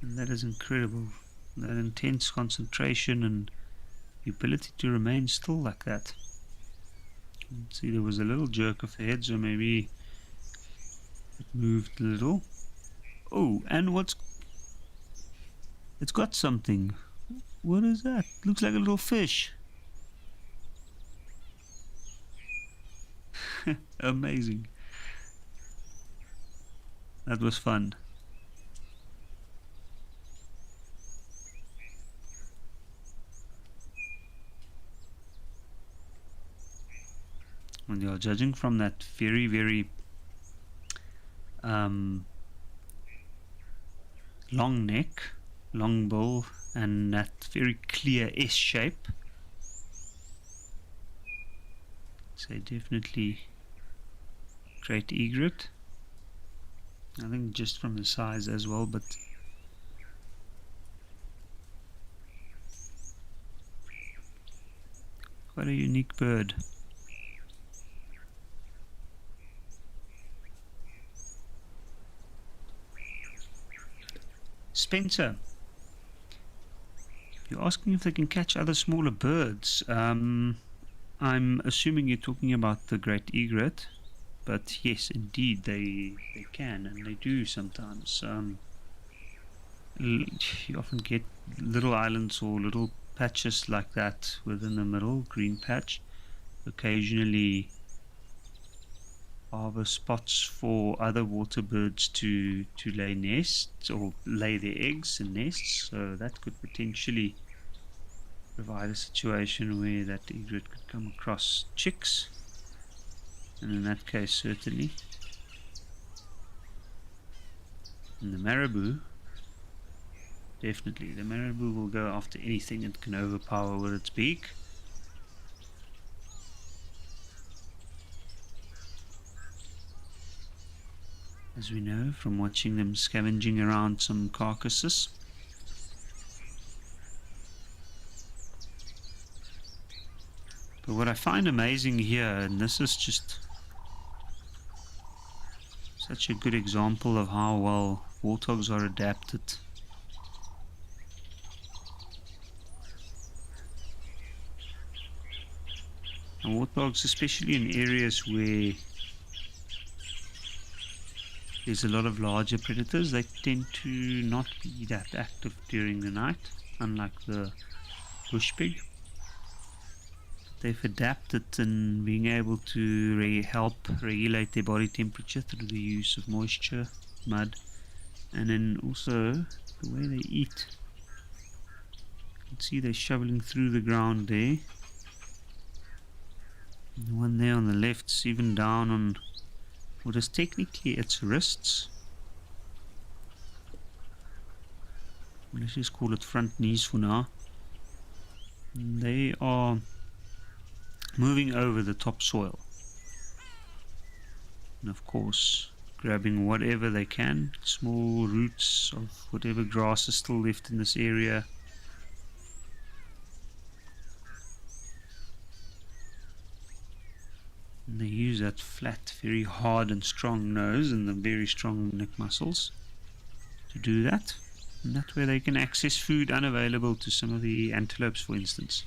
And that is incredible, that intense concentration and the ability to remain still like that. See, there was a little jerk of the head, so maybe it moved a little. Oh, and it's got something. What is that? Looks like a little fish. Amazing. That was fun. And you're judging from that very long neck, long bill, and that very clear S shape. So definitely great egret. I think just from the size as well, but quite a unique bird. Spencer, you're asking if they can catch other smaller birds. I'm assuming you're talking about the great egret, but yes, indeed, they can, and they do sometimes. You often get little islands or little patches like that within the middle, green patch. Occasionally harbor spots for other water birds to lay nests or lay their eggs and nests, so that could potentially provide a situation where that egret could come across chicks, and in that case certainly. And the marabou, definitely, the marabou will go after anything it can overpower with its beak. As we know from watching them scavenging around some carcasses. But what I find amazing here, and this is just such a good example of how well warthogs are adapted. And warthogs, especially in areas where there's a lot of larger predators, they tend to not be that active during the night, unlike the bush pig. They've adapted in being able to help regulate their body temperature through the use of moisture, mud, and then also the way they eat. You can see they're shoveling through the ground there. And the one there on the left's even down on what is technically its wrists. Let's just call it front knees for now. And they are moving over the topsoil. And of course, grabbing whatever they can, small roots of whatever grass is still left in this area. And they use that flat, very hard and strong nose and the very strong neck muscles to do that. And that way they can access food unavailable to some of the antelopes, for instance.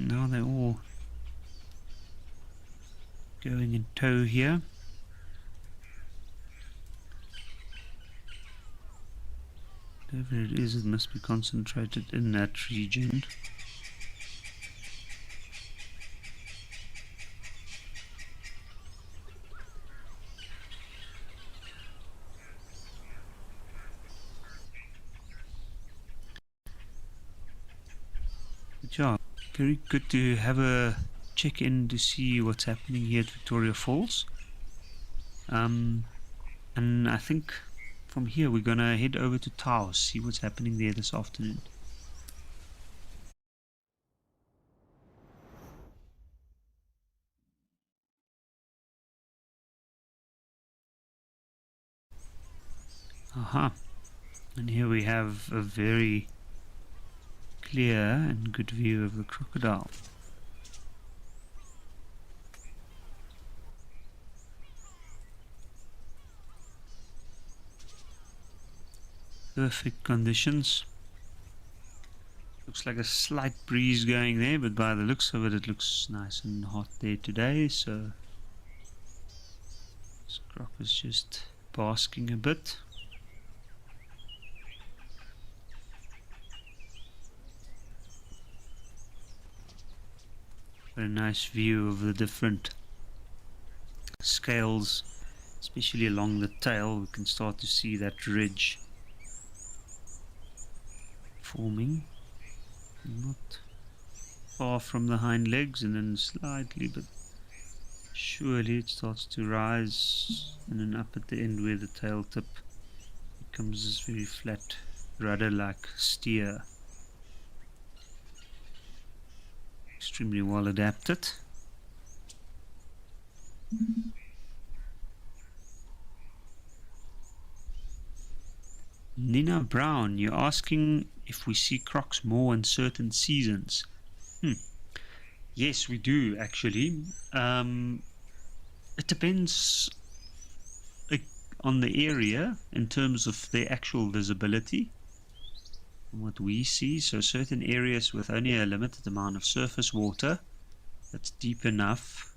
Now they're all going in tow here. Whatever it is, it must be concentrated in that region. Good job. Very good to have a check in to see what's happening here at Victoria Falls. And I think from here we're gonna head over to Taos, see what's happening there this afternoon. Aha, and here we have a very clear and good view of the crocodile. Perfect conditions. Looks like a slight breeze going there, but by the looks of it, it looks nice and hot there today, so this croc is just basking a bit. A nice view of the different scales especially along the tail. We can start to see that ridge forming, not far from the hind legs, and then slightly but surely it starts to rise, and then up at the end where the tail tip becomes this very flat rudder-like steer. Extremely well adapted. Nina Brown, you're asking if we see crocs more in certain seasons. Yes, we do actually. It depends on the area in terms of their actual visibility from what we see. So certain areas with only a limited amount of surface water that's deep enough,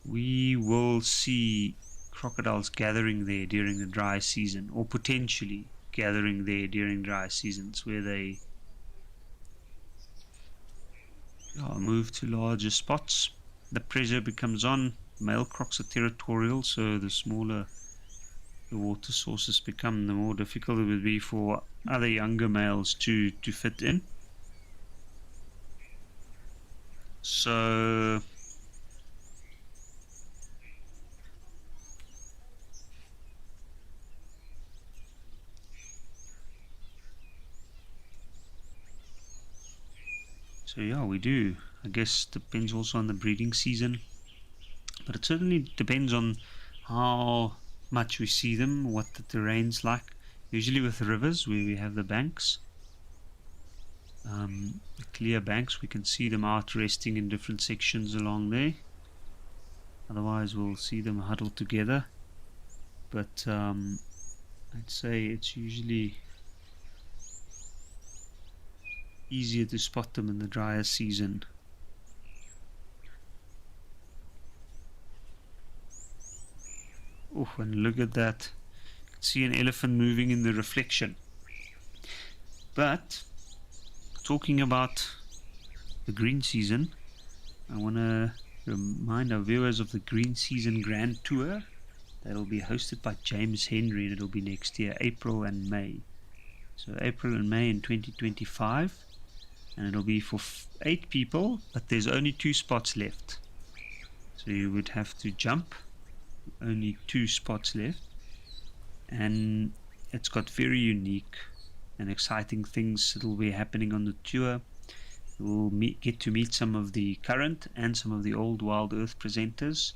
we will see crocodiles gathering there during the dry season, or potentially gathering there during dry seasons where they move to larger spots. The pressure becomes on. Male crocs are territorial, so the smaller the water sources become, the more difficult it would be for other younger males to fit in. So yeah, we do. I guess depends also on the breeding season, but it certainly depends on how much we see them, what the terrain's like. Usually with rivers where we have the banks, the clear banks, we can see them out resting in different sections along there. Otherwise we'll see them huddled together, but I'd say it's usually easier to spot them in the drier season. Oh, and look at that. You can see an elephant moving in the reflection. But talking about the green season, I want to remind our viewers of the Green Season Grand Tour that'll be hosted by James Henry, and it'll be next year, April and May. So April and May in 2025, and it'll be for 8 people, but there's only 2 spots left. So you would have to jump, only 2 spots left, and it's got very unique and exciting things that will be happening on the tour. We'll get to meet some of the current and some of the old Wild Earth presenters.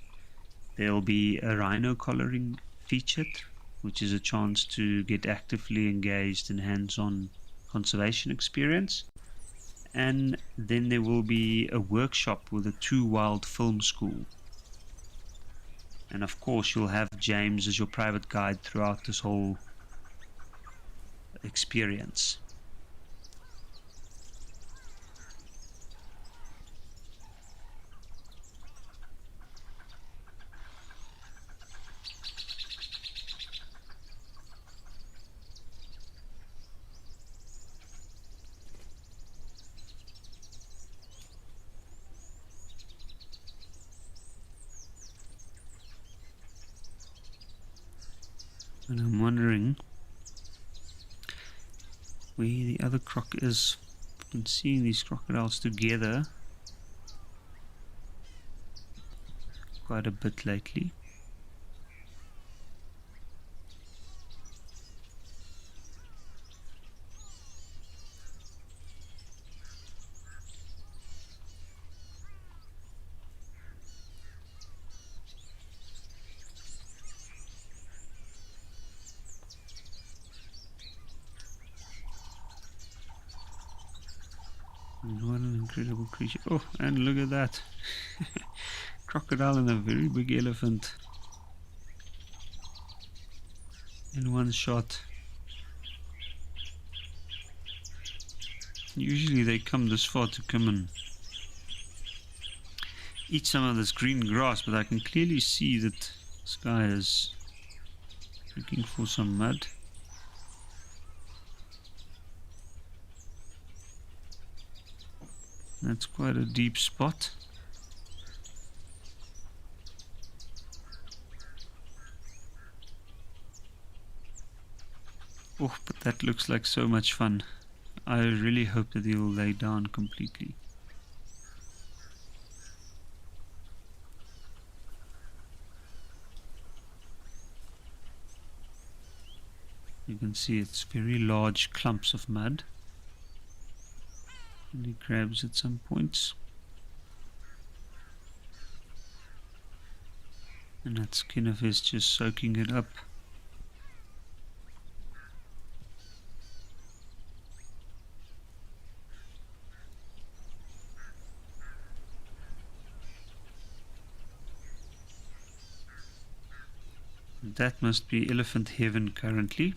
There'll be a rhino collaring featured, which is a chance to get actively engaged in hands-on conservation experience. And then there will be a workshop with a Too Wild Film School. And of course you'll have James as your private guide throughout this whole experience. And I'm wondering where the other croc is. I've been seeing these crocodiles together quite a bit lately. What an incredible creature. Oh, and look at that. Crocodile and a very big elephant in one shot. Usually they come this far to come and eat some of this green grass, but I can clearly see that this guy is looking for some mud. That's quite a deep spot. Oh, but that looks like so much fun. I really hope that he'll lay down completely. You can see it's very large clumps of mud. And he grabs at some points. And that skin of his just soaking it up. That must be elephant heaven currently.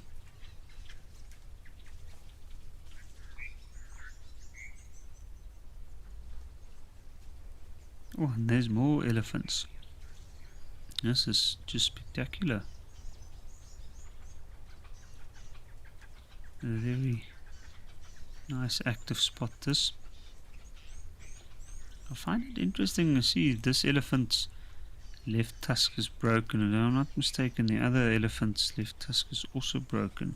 Oh, and there's more elephants. This is just spectacular. A very nice active spot this. I find it interesting to see this elephant's left tusk is broken, and if I'm not mistaken, the other elephant's left tusk is also broken.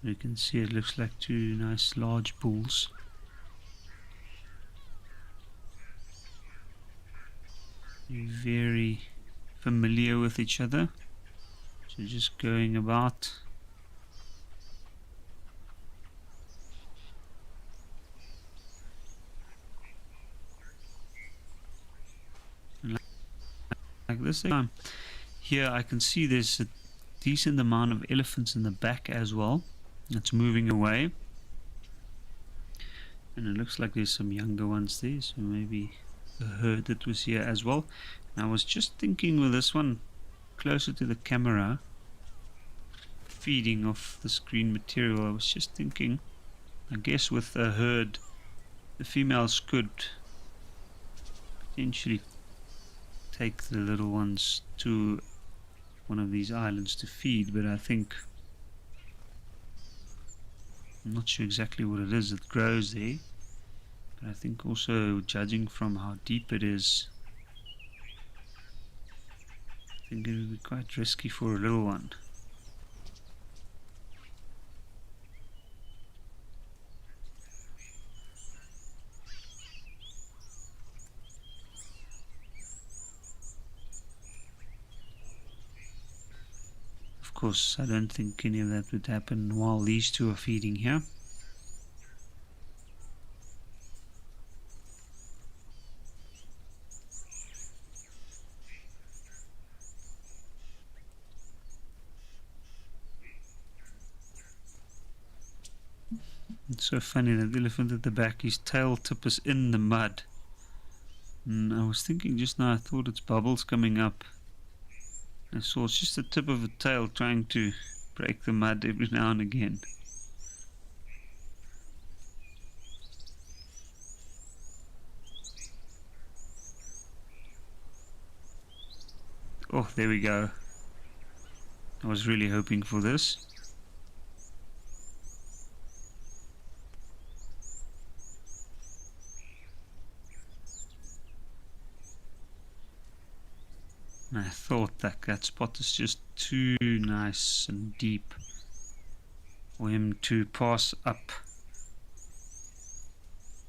You can see it looks like two nice large bulls. Very familiar with each other. So just going about. And like this time. Here I can see there's a decent amount of elephants in the back as well. It's moving away. And it looks like there's some younger ones there, so maybe a herd that was here as well. And I was just thinking with this one closer to the camera, feeding off the screen material, I was just thinking, I guess with a herd, the females could potentially take the little ones to one of these islands to feed, but I think, I'm not sure exactly what it is that grows there, but I think also judging from how deep it is, I think it would be quite risky for a little one. Of course, I don't think any of that would happen while these two are feeding here. It's so funny, that elephant at the back, his tail tip is in the mud. And I was thinking just now, I thought it's bubbles coming up. I saw it's just the tip of the tail trying to break the mud every now and again. Oh, there we go. I was really hoping for this. And I thought that that spot is just too nice and deep for him to pass up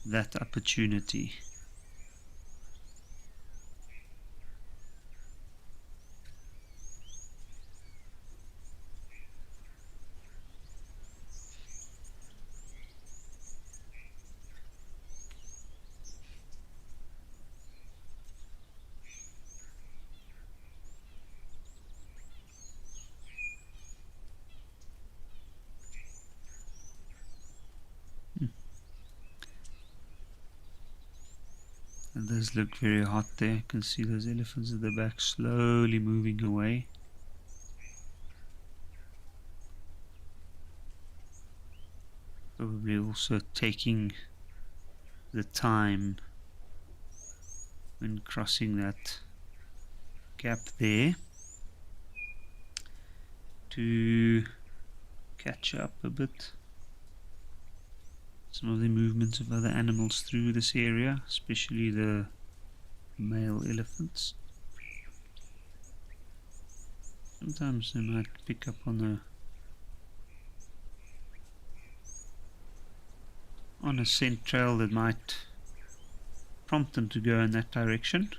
that opportunity. It does look very hot there. You can see those elephants at the back slowly moving away. Probably also taking the time when crossing that gap there to catch up a bit. some of the movements of other animals through this area, especially the male elephants. Sometimes they might pick up on a scent trail that might prompt them to go in that direction.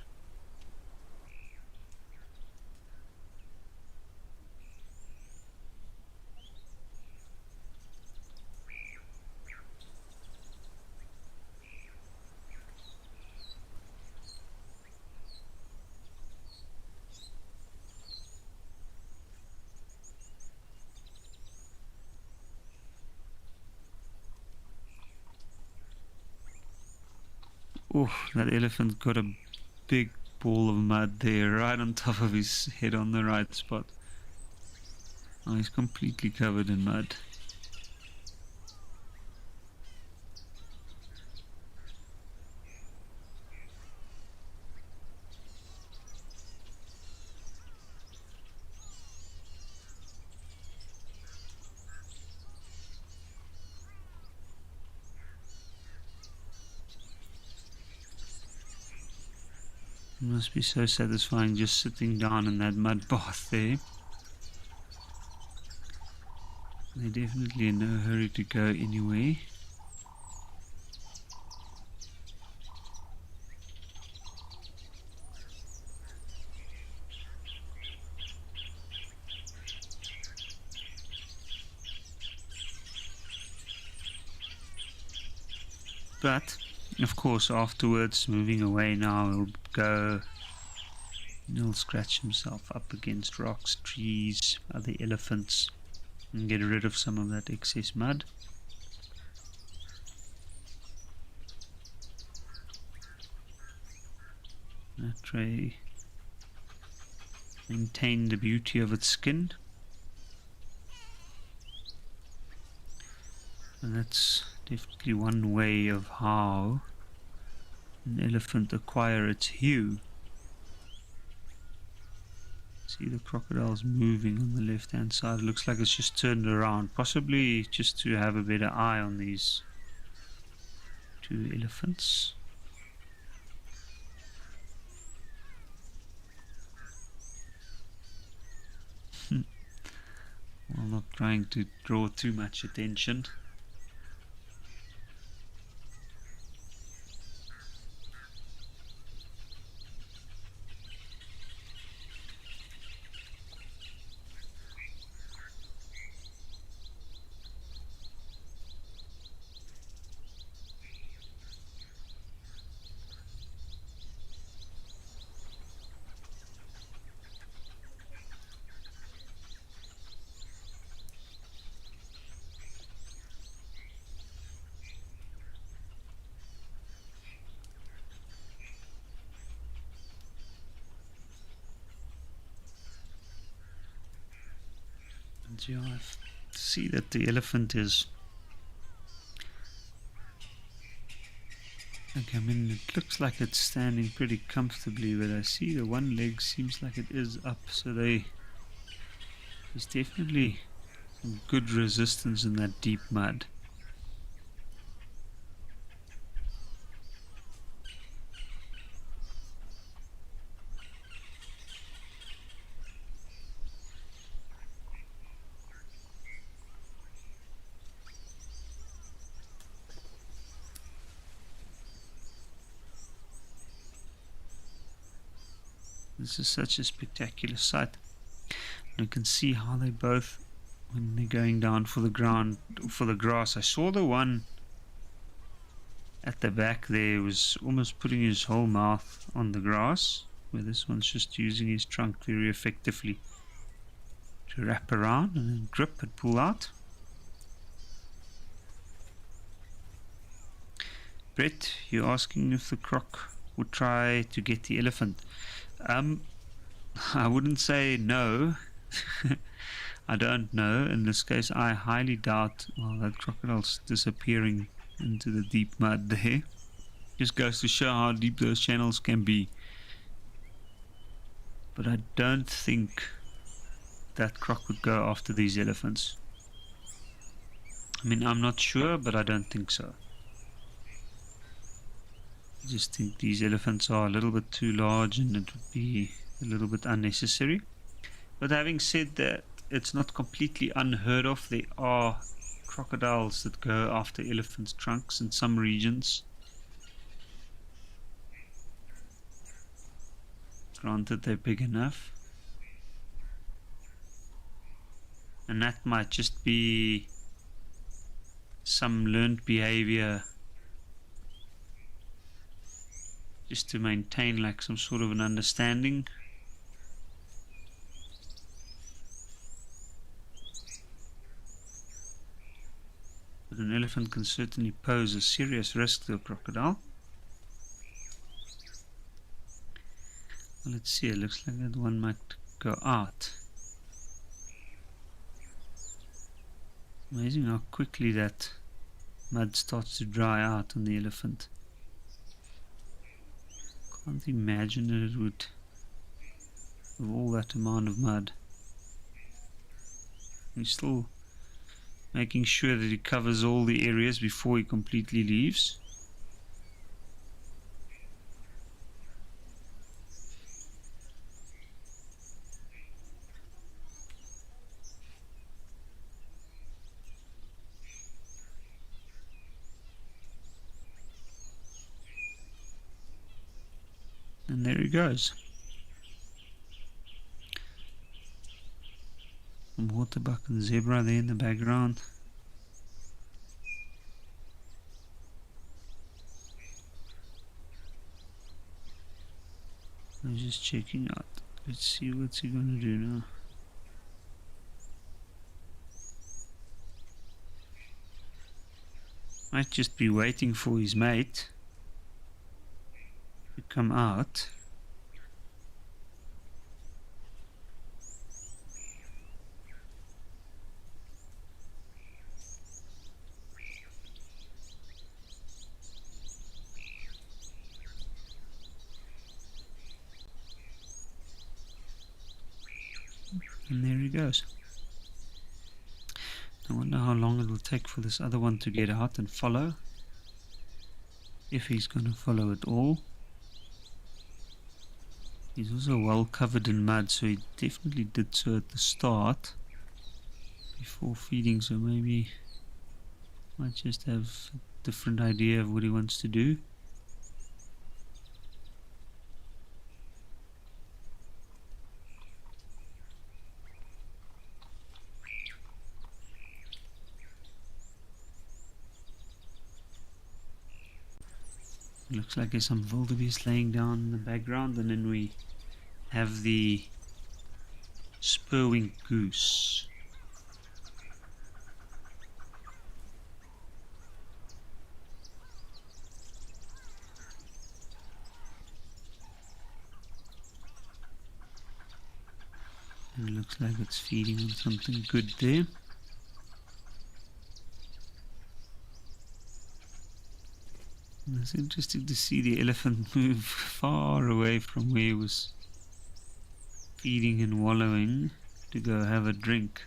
Oh, that elephant got a big ball of mud there, right on top of his head on the right spot. Oh, he's completely covered in mud. It must be so satisfying just sitting down in that mud bath there. They're definitely in no hurry to go anywhere. But, of course, afterwards, moving away now, he'll go and he'll scratch himself up against rocks, trees, other elephants, and get rid of some of that excess mud. That way, maintain the beauty of its skin. And that's definitely one way of how an elephant acquire its hue. See the crocodile's moving on the left hand side. It looks like it's just turned around, possibly just to have a better eye on these two elephants. While not trying to draw too much attention. Yeah, I see that the elephant is, I mean, it looks like it's standing pretty comfortably, but I see the one leg seems like it is up, so there's definitely some good resistance in that deep mud. This is such a spectacular sight. You can see how they both, when they're going down for the ground, for the grass. I saw the one at the back there was almost putting his whole mouth on the grass, where this one's just using his trunk very effectively to wrap around and then grip and pull out. Brett, you're asking if the croc would try to get the elephant. I wouldn't say no. I don't know. In this case, I highly doubt. Well, that crocodile's disappearing into the deep mud there. Just goes to show how deep those channels can be. But I don't think that croc would go after these elephants. I mean, I'm not sure, but I don't think so. I just think these elephants are a little bit too large and it would be a little bit unnecessary. But having said that, it's not completely unheard of. There are crocodiles that go after elephants' trunks in some regions. Granted, they're big enough. And that might just be some learned behavior just to maintain like some sort of an understanding. But an elephant can certainly pose a serious risk to a crocodile. Well, let's see, it looks like that one might go out. Amazing how quickly that mud starts to dry out on the elephant. Can't imagine that it would, with all that amount of mud. He's still making sure that he covers all the areas before he completely leaves. And there he goes. Some waterbuck and zebra there in the background. I'm just checking out. Let's see what's he gonna do now. Might just be waiting for his mate to come out. And there he goes. I wonder how long it will take for this other one to get out and follow. If he's going to follow at all. He's also well covered in mud, so he definitely did so at the start before feeding, so maybe might just have a different idea of what he wants to do. Looks like there's some wildebeest laying down in the background, and then we have the spur-winged goose. And it looks like it's feeding on something good there. And it's interesting to see the elephant move far away from where he was feeding and wallowing to go have a drink.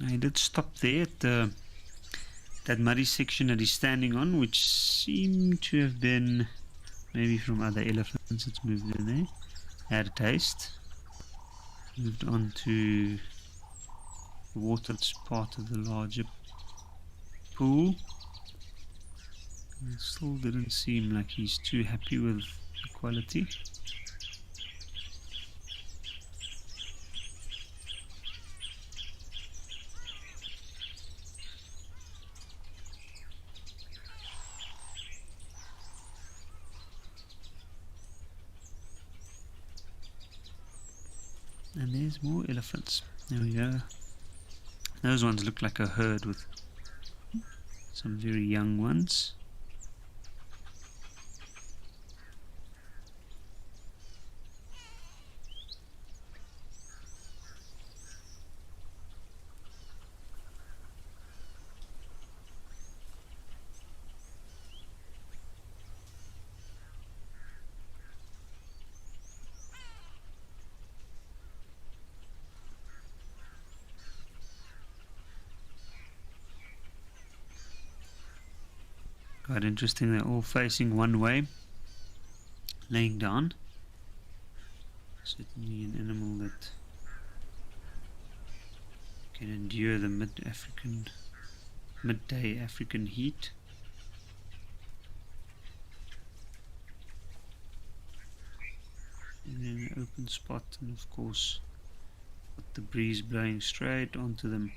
I did stop there at that muddy section that he's standing on, which seemed to have been maybe from other elephants that's moved in there. Had a taste. Moved on to the water that's part of the larger pool. It still didn't seem like he's too happy with the quality. And there's more elephants. There we go. Those ones look like a herd with some very young ones. Quite interesting, they're all facing one way, laying down. Certainly an animal that can endure the midday African heat. And in an open spot, and of course with the breeze blowing straight onto them.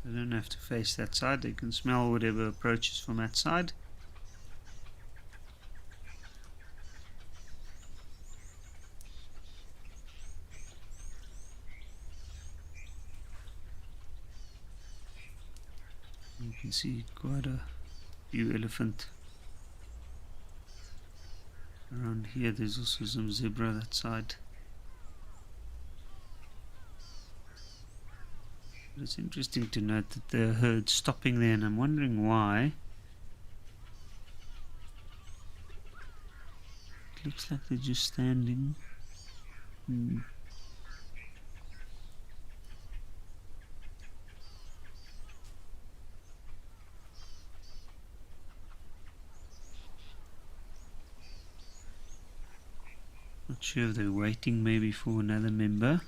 They don't have to face that side, they can smell whatever approaches from that side. You can see quite a few elephant around here. There's also some zebra that side. But it's interesting to note that the herd's stopping there, and I'm wondering why. It looks like they're just standing. Not sure if they're waiting maybe for another member.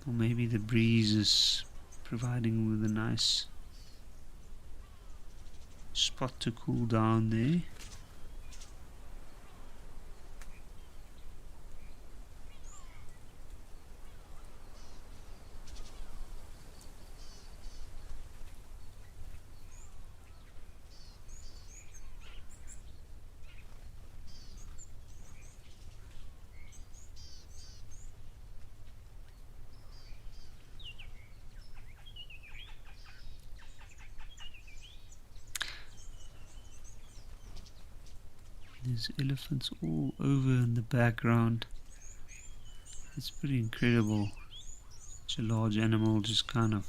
Or maybe the breeze is providing with a nice spot to cool down there. There's elephants all over in the background. It's pretty incredible. Such a large animal just kind of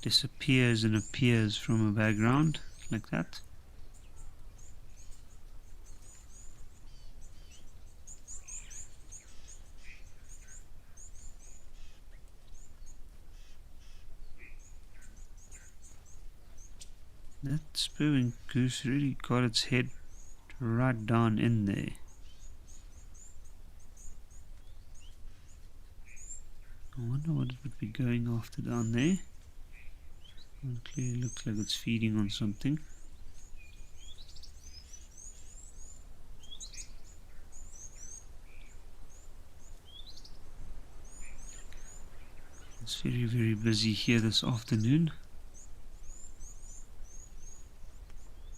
disappears and appears from a background like that. That spurring goose really got its head right down in there. I wonder what it would be going after down there. It clearly looks like it's feeding on something. It's very, very busy here this afternoon.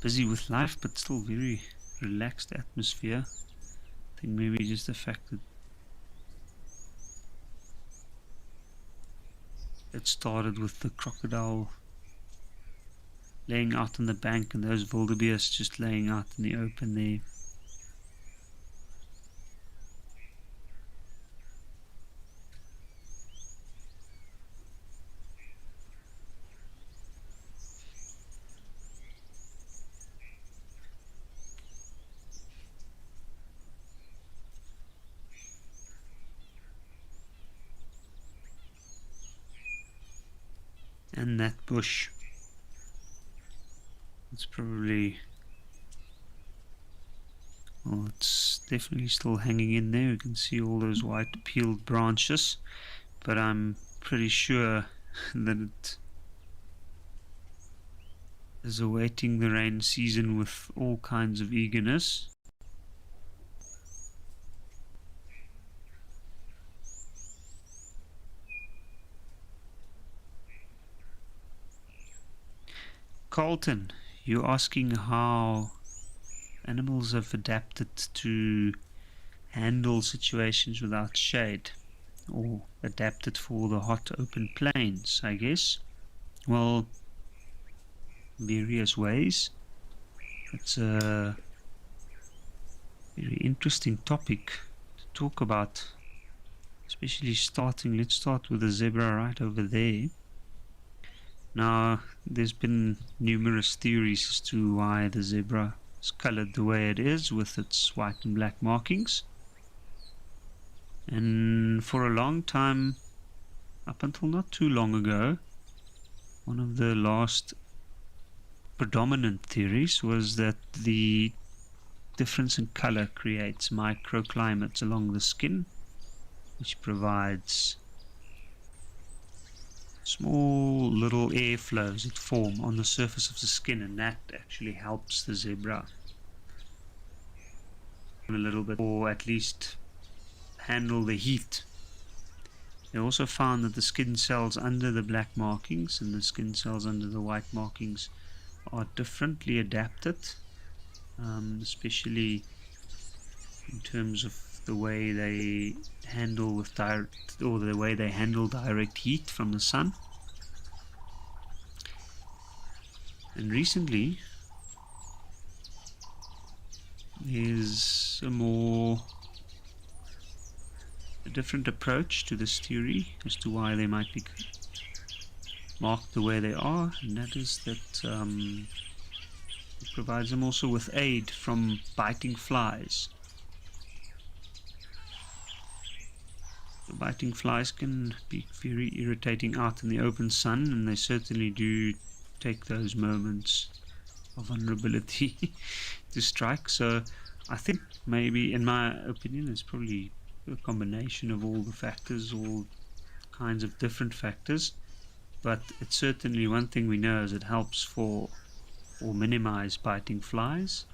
Busy with life, but still very relaxed atmosphere. I think maybe just the fact that it started with the crocodile laying out on the bank and those wildebeest just laying out in the open there. And that bush, it's probably, well, it's definitely still hanging in there. You can see all those white peeled branches, but I'm pretty sure that it is awaiting the rain season with all kinds of eagerness. Carlton, you're asking how animals have adapted to handle situations without shade, or adapted for the hot open plains, I guess. Well, various ways. It's a very interesting topic to talk about, especially let's start with the zebra right over there. Now, there's been numerous theories as to why the zebra is colored the way it is with its white and black markings. And for a long time, up until not too long ago, one of the last predominant theories was that the difference in color creates microclimates along the skin, which provides small little airflows that form on the surface of the skin, and that actually helps the zebra a little bit, or at least handle the heat. They also found that the skin cells under the black markings and the skin cells under the white markings are differently adapted, especially in terms of the way they handle with direct, or the way they handle direct heat from the sun. And recently, there's a different approach to this theory as to why they might be marked the way they are, and that is that it provides them also with aid from biting flies. So biting flies can be very irritating out in the open sun, and they certainly do take those moments of vulnerability to strike. So I think maybe, in my opinion, it's probably a combination of all the factors, all kinds of different factors, but it's certainly one thing we know is it helps for or minimize biting flies,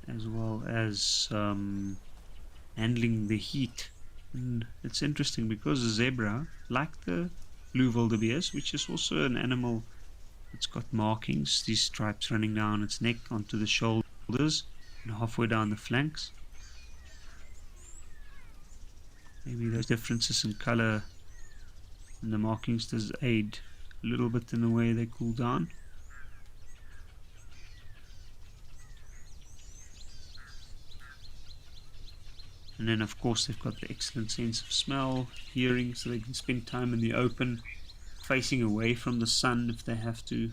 as well as handling the heat. And it's interesting because the zebra, like the blue wildebeest, which is also an animal that's got markings, these stripes running down its neck onto the shoulders and halfway down the flanks. Maybe those differences in color and the markings does aid a little bit in the way they cool down. And then of course they've got the excellent sense of smell, hearing, so they can spend time in the open, facing away from the sun if they have to.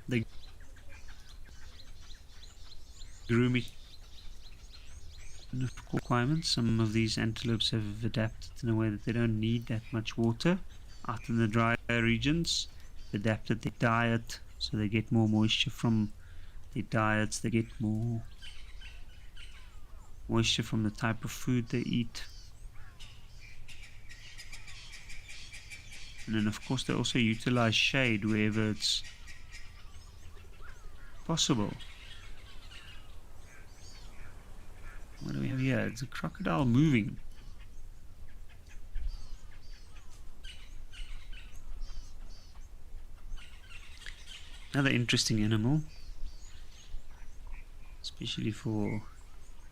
They grooming requirements. Some of these antelopes have adapted in a way that they don't need that much water. Out in the drier regions, they've adapted their diet so they get more moisture from their diets, they get more moisture from the type of food they eat. And then of course they also utilize shade wherever it's possible. What do we have here? It's a crocodile moving. Another interesting animal, especially for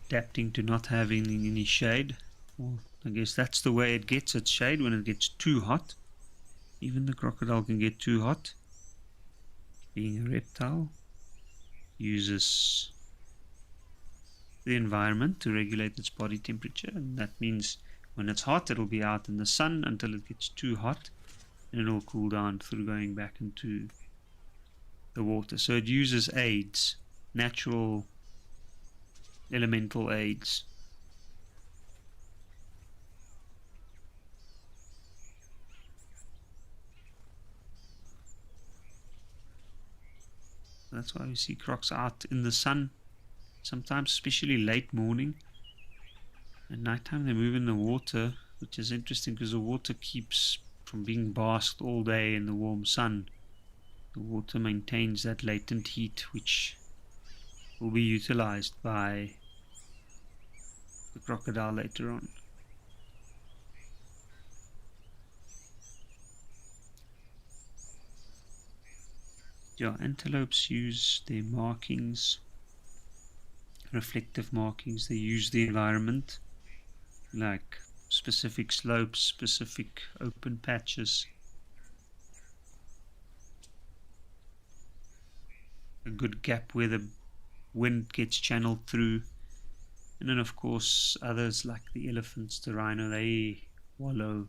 adapting to not having any shade. Well, I guess that's the way it gets its shade when it gets too hot. Even the crocodile can get too hot. Being a reptile, uses the environment to regulate its body temperature, and that means when it's hot it'll be out in the sun until it gets too hot, and it'll cool down through going back into the water. So it uses aids, natural elemental aids. That's why we see crocs out in the sun sometimes, especially late morning. At nighttime they move in the water, which is interesting because the water keeps from being basked all day in the warm sun. The water maintains that latent heat which will be utilized by the crocodile later on. Yeah, antelopes use their markings, reflective markings. They use the environment, like specific slopes, specific open patches, a good gap where the wind gets channeled through, And then of course others like the elephants, the rhino, they wallow,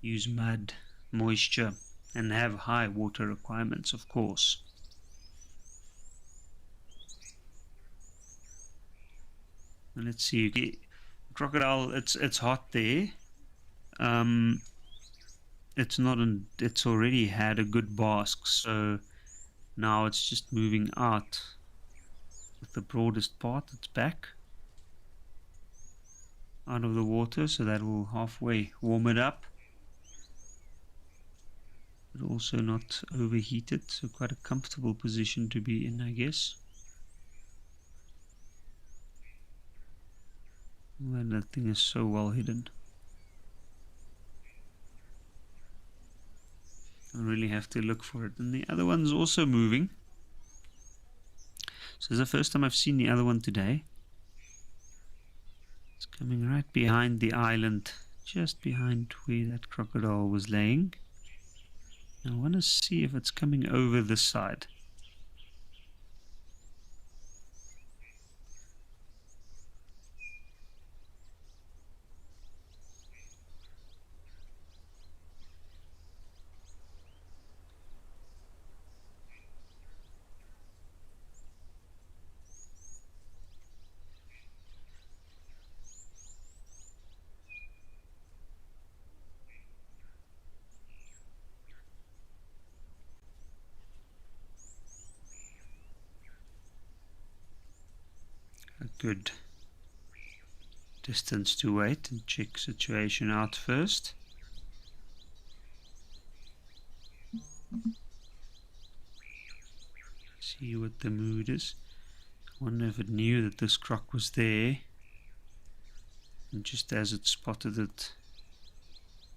use mud, moisture, and have high water requirements, of course. And let's see, crocodile, it's hot there. It's already had a good bask, so now it's just moving out with the broadest part. It's back out of the water, so that will halfway warm it up, but also not overheated, so quite a comfortable position to be in, I guess. And that thing is so well hidden. I really have to look for it. And the other one's also moving. So it's the first time I've seen the other one today. It's coming right behind the island, just behind where that crocodile was laying. I want to see if it's coming over this side. A good distance to wait and check situation out first. See what the mood is. I wonder if it knew that this croc was there, and just as it spotted it,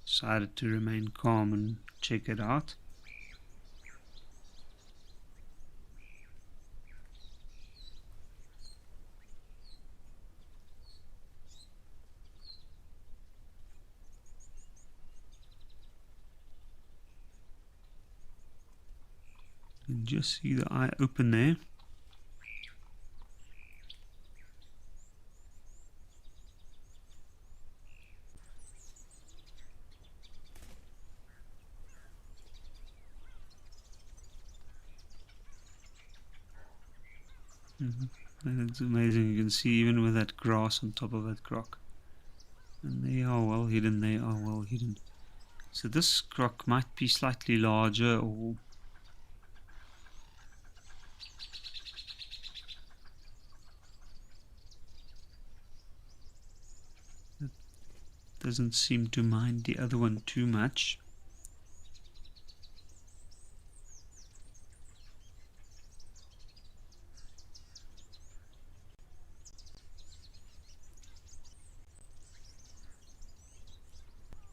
decided to remain calm and check it out. You can just see the eye open there. That's amazing. You can see even with that grass on top of that croc. And they are well hidden, they are well hidden. So this croc might be slightly larger, or it doesn't seem to mind the other one too much.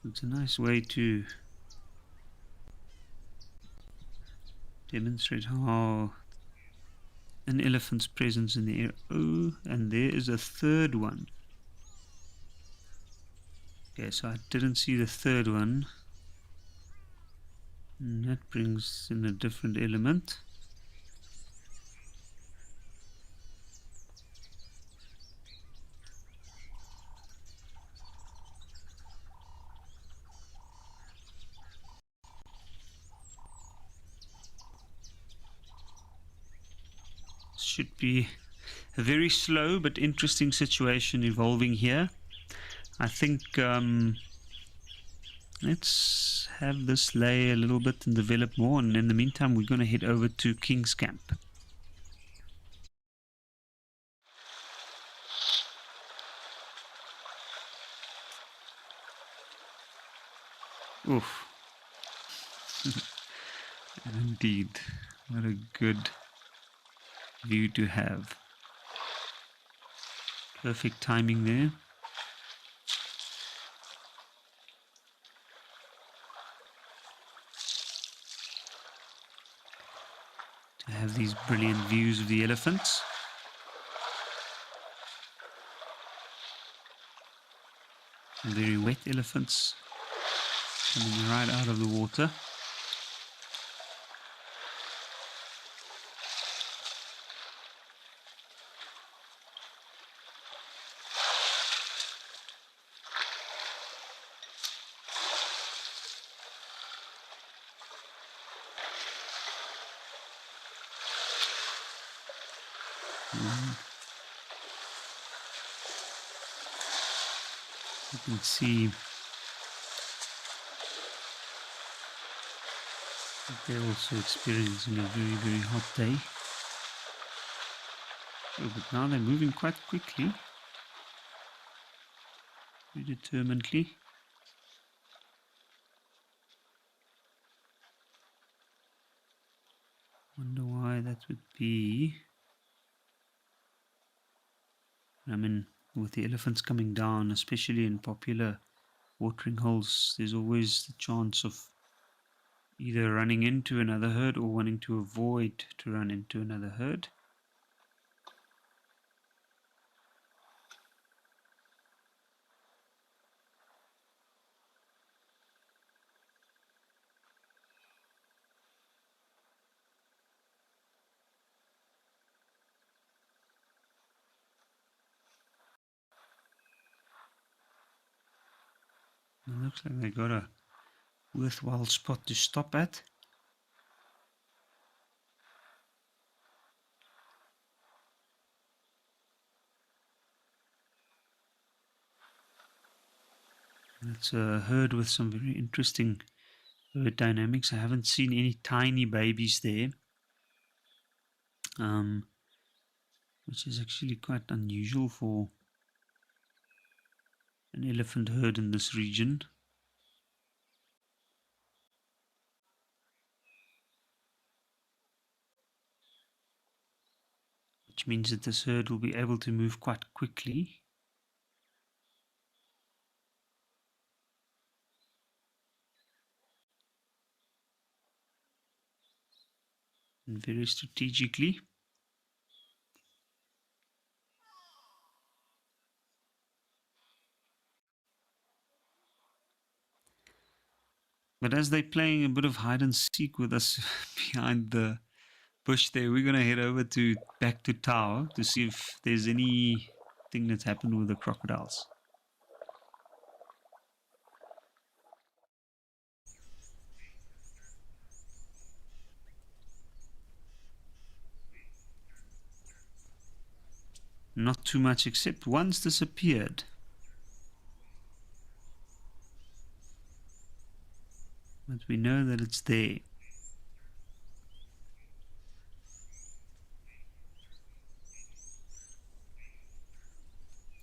It's a nice way to demonstrate how an elephant's presence in the air. Oh, and there is a third one. Okay, so I didn't see the third one. And that brings in a different element. Should be a very slow but interesting situation evolving here. I think let's have this lay a little bit and develop more, and in the meantime we're going to head over to King's Camp. Oof. Indeed, what a good view to have. Perfect timing there. To have these brilliant views of the elephants. Very wet elephants coming right out of the water. can see that they're also experiencing a very, very hot day. Oh, but now they're moving quite quickly, very determinedly. Wonder why that would be. I mean, with the elephants coming down, especially in popular watering holes, there's always the chance of either running into another herd or wanting to avoid to run into another herd. It looks like they got a worthwhile spot to stop at. It's a herd with some very interesting herd dynamics. I haven't seen any tiny babies there, which is actually quite unusual for an elephant herd in this region. Which means that this herd will be able to move quite quickly. And very strategically. But as they're playing a bit of hide and seek with us behind the bush there, we're going to head over back to Tower to see if there's anything that's happened with the crocodiles. Not too much, except one's disappeared. But we know that it's there.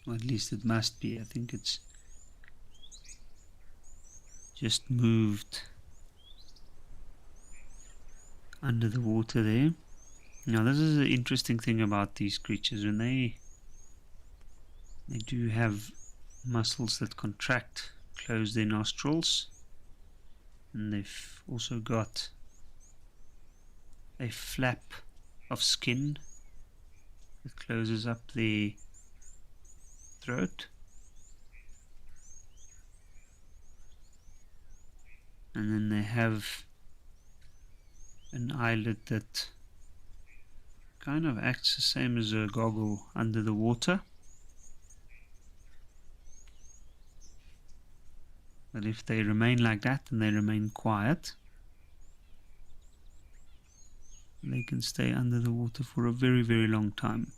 Or at least it must be. I think it's just moved under the water there. Now this is the interesting thing about these creatures. When they do have muscles that contract, close their nostrils, and they've also got a flap of skin that closes up the throat, and then they have an eyelid that kind of acts the same as a goggle under the water. But if they remain like that and they remain quiet, they can stay under the water for a very, very long time.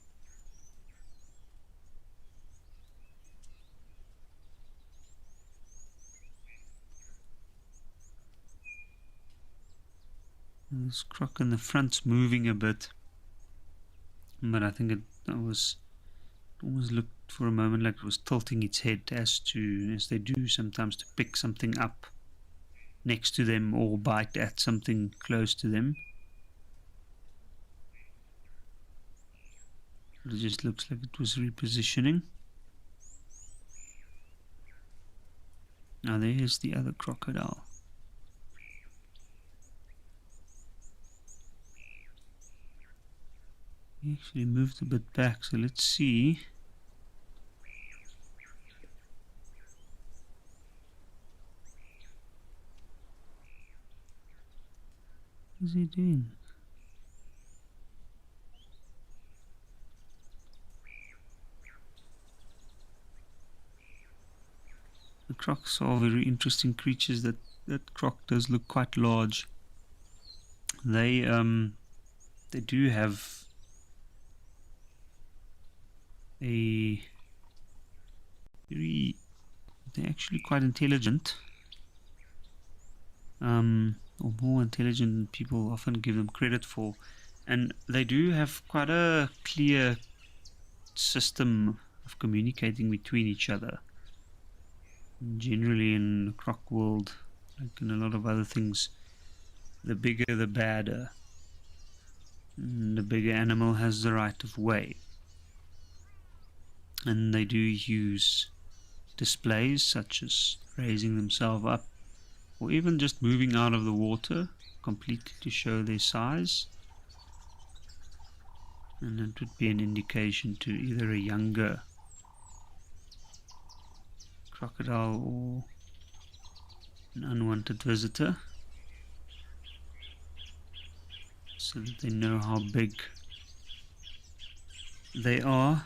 And this croc in the front's moving a bit, but I think it almost looked for a moment like it was tilting its head as they do sometimes, to pick something up next to them or bite at something close to them. It just looks like it was repositioning. Now there's the other crocodile. He actually moved a bit back, so let's see. What is he doing? The crocs are very interesting creatures. That croc does look quite large. They do have a very they're actually quite intelligent, or more intelligent than people often give them credit for. And they do have quite a clear system of communicating between each other. Generally in the croc world, like in a lot of other things, the bigger the badder. And the bigger animal has the right of way. And they do use displays such as raising themselves up, or even just moving out of the water completely to show their size. And that would be an indication to either a younger crocodile or an unwanted visitor, so that they know how big they are.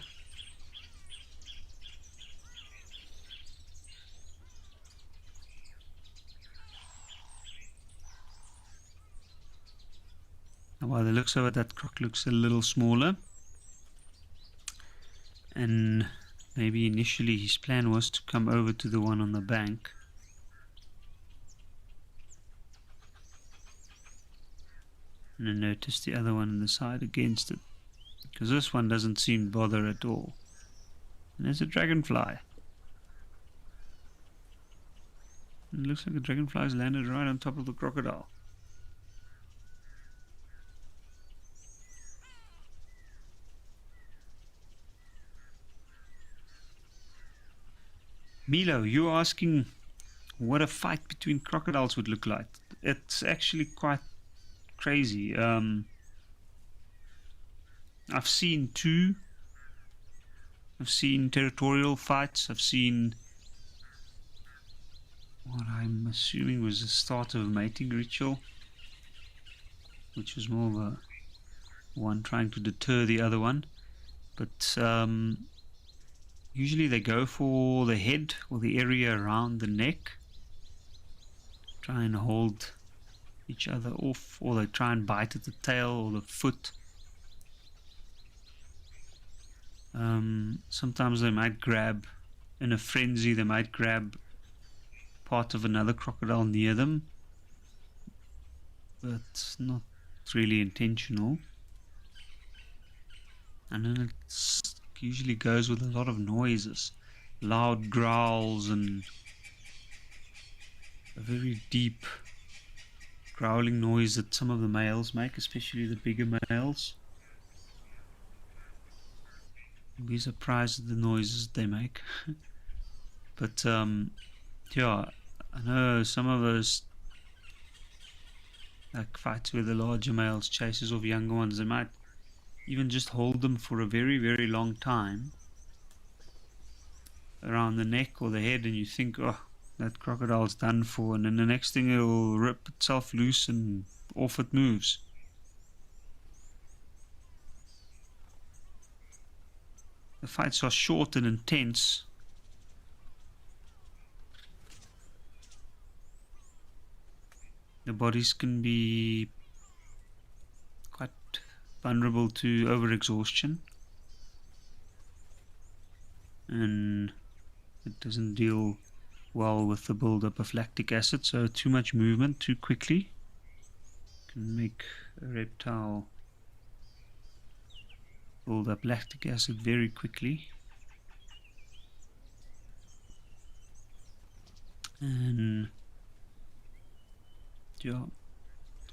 Now, by the looks of it, that croc looks a little smaller, and maybe initially his plan was to come over to the one on the bank. And then notice the other one on the side against it, because this one doesn't seem to bother at all. And there's a dragonfly. And it looks like the dragonfly has landed right on top of the crocodile. Milo, you're asking what a fight between crocodiles would look like. It's actually quite crazy. I've seen two. I've seen territorial fights. I've seen what I'm assuming was the start of a mating ritual, which was more of a one trying to deter the other one. But usually they go for the head or the area around the neck, try and hold each other off, or they try and bite at the tail or the foot. Sometimes they might grab, in a frenzy, they might grab part of another crocodile near them, but not really intentional. And then it usually goes with a lot of noises, loud growls and a very deep growling noise that some of the males make, especially the bigger males. You'll be surprised at the noises they make. But yeah, I know some of those like fights where the larger males chases off younger ones, they might even just hold them for a very, very long time around the neck or the head, and you think, oh, that crocodile's done for, and then the next thing it'll rip itself loose and off it moves. The fights are short and intense. The bodies can be quite vulnerable to overexhaustion, and it doesn't deal well with the buildup of lactic acid, so too much movement too quickly can make a reptile build up lactic acid very quickly, and yeah,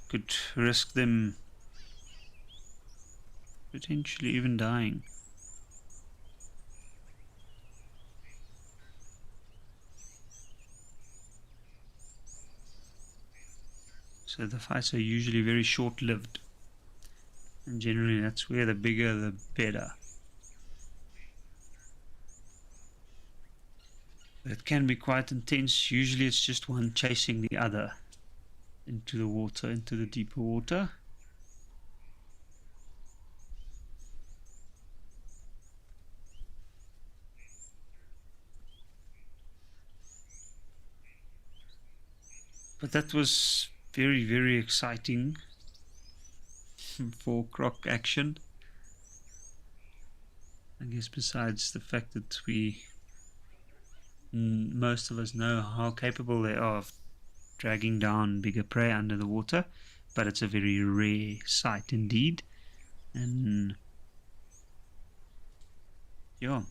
could risk them potentially even dying. So the fights are usually very short-lived, and generally that's where the bigger the better. It can be quite intense. Usually it's just one chasing the other into the water, into the deeper water. But that was very, very exciting for croc action. I guess besides the fact that we most of us know how capable they are of dragging down bigger prey under the water, but it's a very rare sight indeed. And yeah,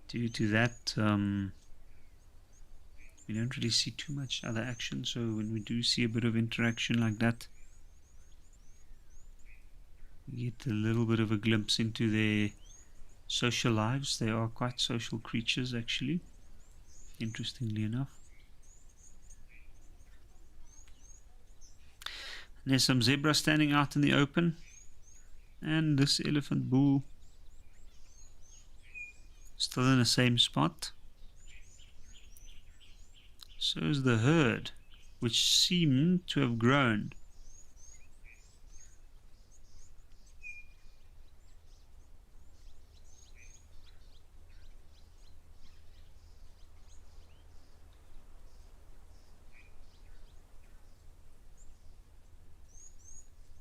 due to that, we don't really see too much other action. So when we do see a bit of interaction like that, we get a little bit of a glimpse into their social lives. They are quite social creatures, actually, interestingly enough. And there's some zebra standing out in the open, and this elephant bull still in the same spot. So is the herd, which seemed to have grown.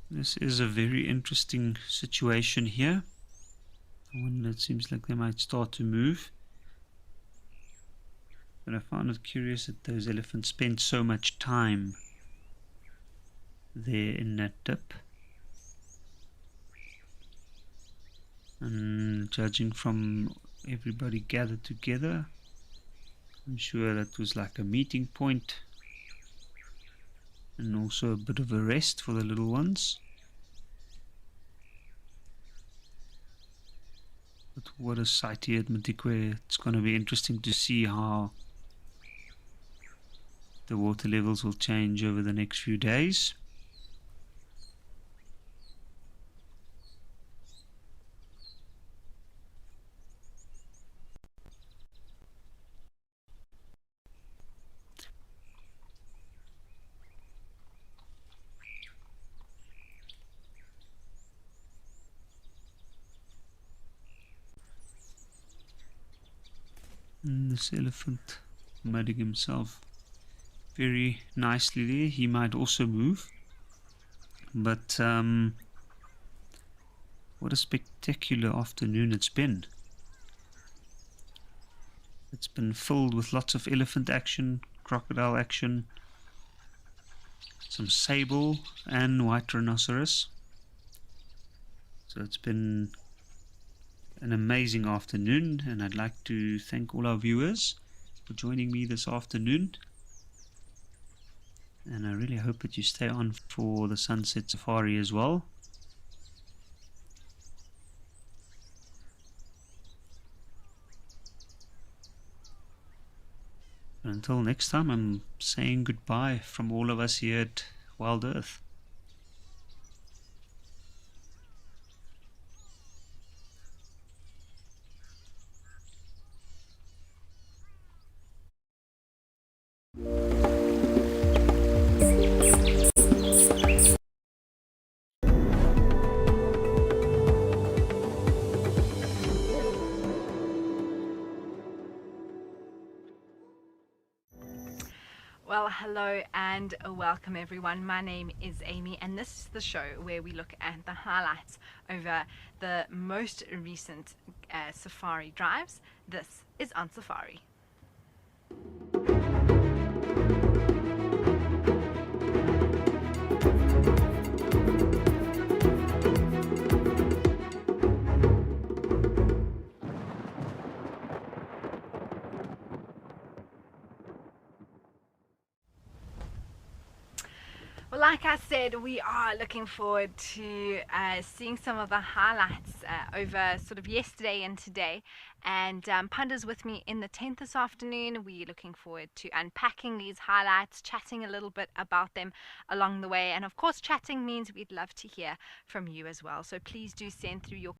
This is a very interesting situation here. One that seems like they might start to move. But I found it curious that those elephants spent so much time there in that dip. And judging from everybody gathered together, I'm sure that was like a meeting point and also a bit of a rest for the little ones. But what a sight here at Madikwe. It's going to be interesting to see how the water levels will change over the next few days. And this elephant mudding himself very nicely there. He might also move, but what a spectacular afternoon it's been. It's been filled with lots of elephant action, crocodile action, some sable and white rhinoceros. So it's been an amazing afternoon, and I'd like to thank all our viewers for joining me this afternoon. And I really hope that you stay on for the sunset safari as well. But until next time, I'm saying goodbye from all of us here at Wild Earth. Well, hello and welcome everyone. My name is Amy, and this is the show where we look at the highlights over the most recent safari drives. This is On Safari. Well, like I said, we are looking forward to seeing some of the highlights over sort of yesterday and today. And Panda's with me in the tent this afternoon. We're looking forward to unpacking these highlights, chatting a little bit about them along the way. And of course, chatting means we'd love to hear from you as well. So please do send through your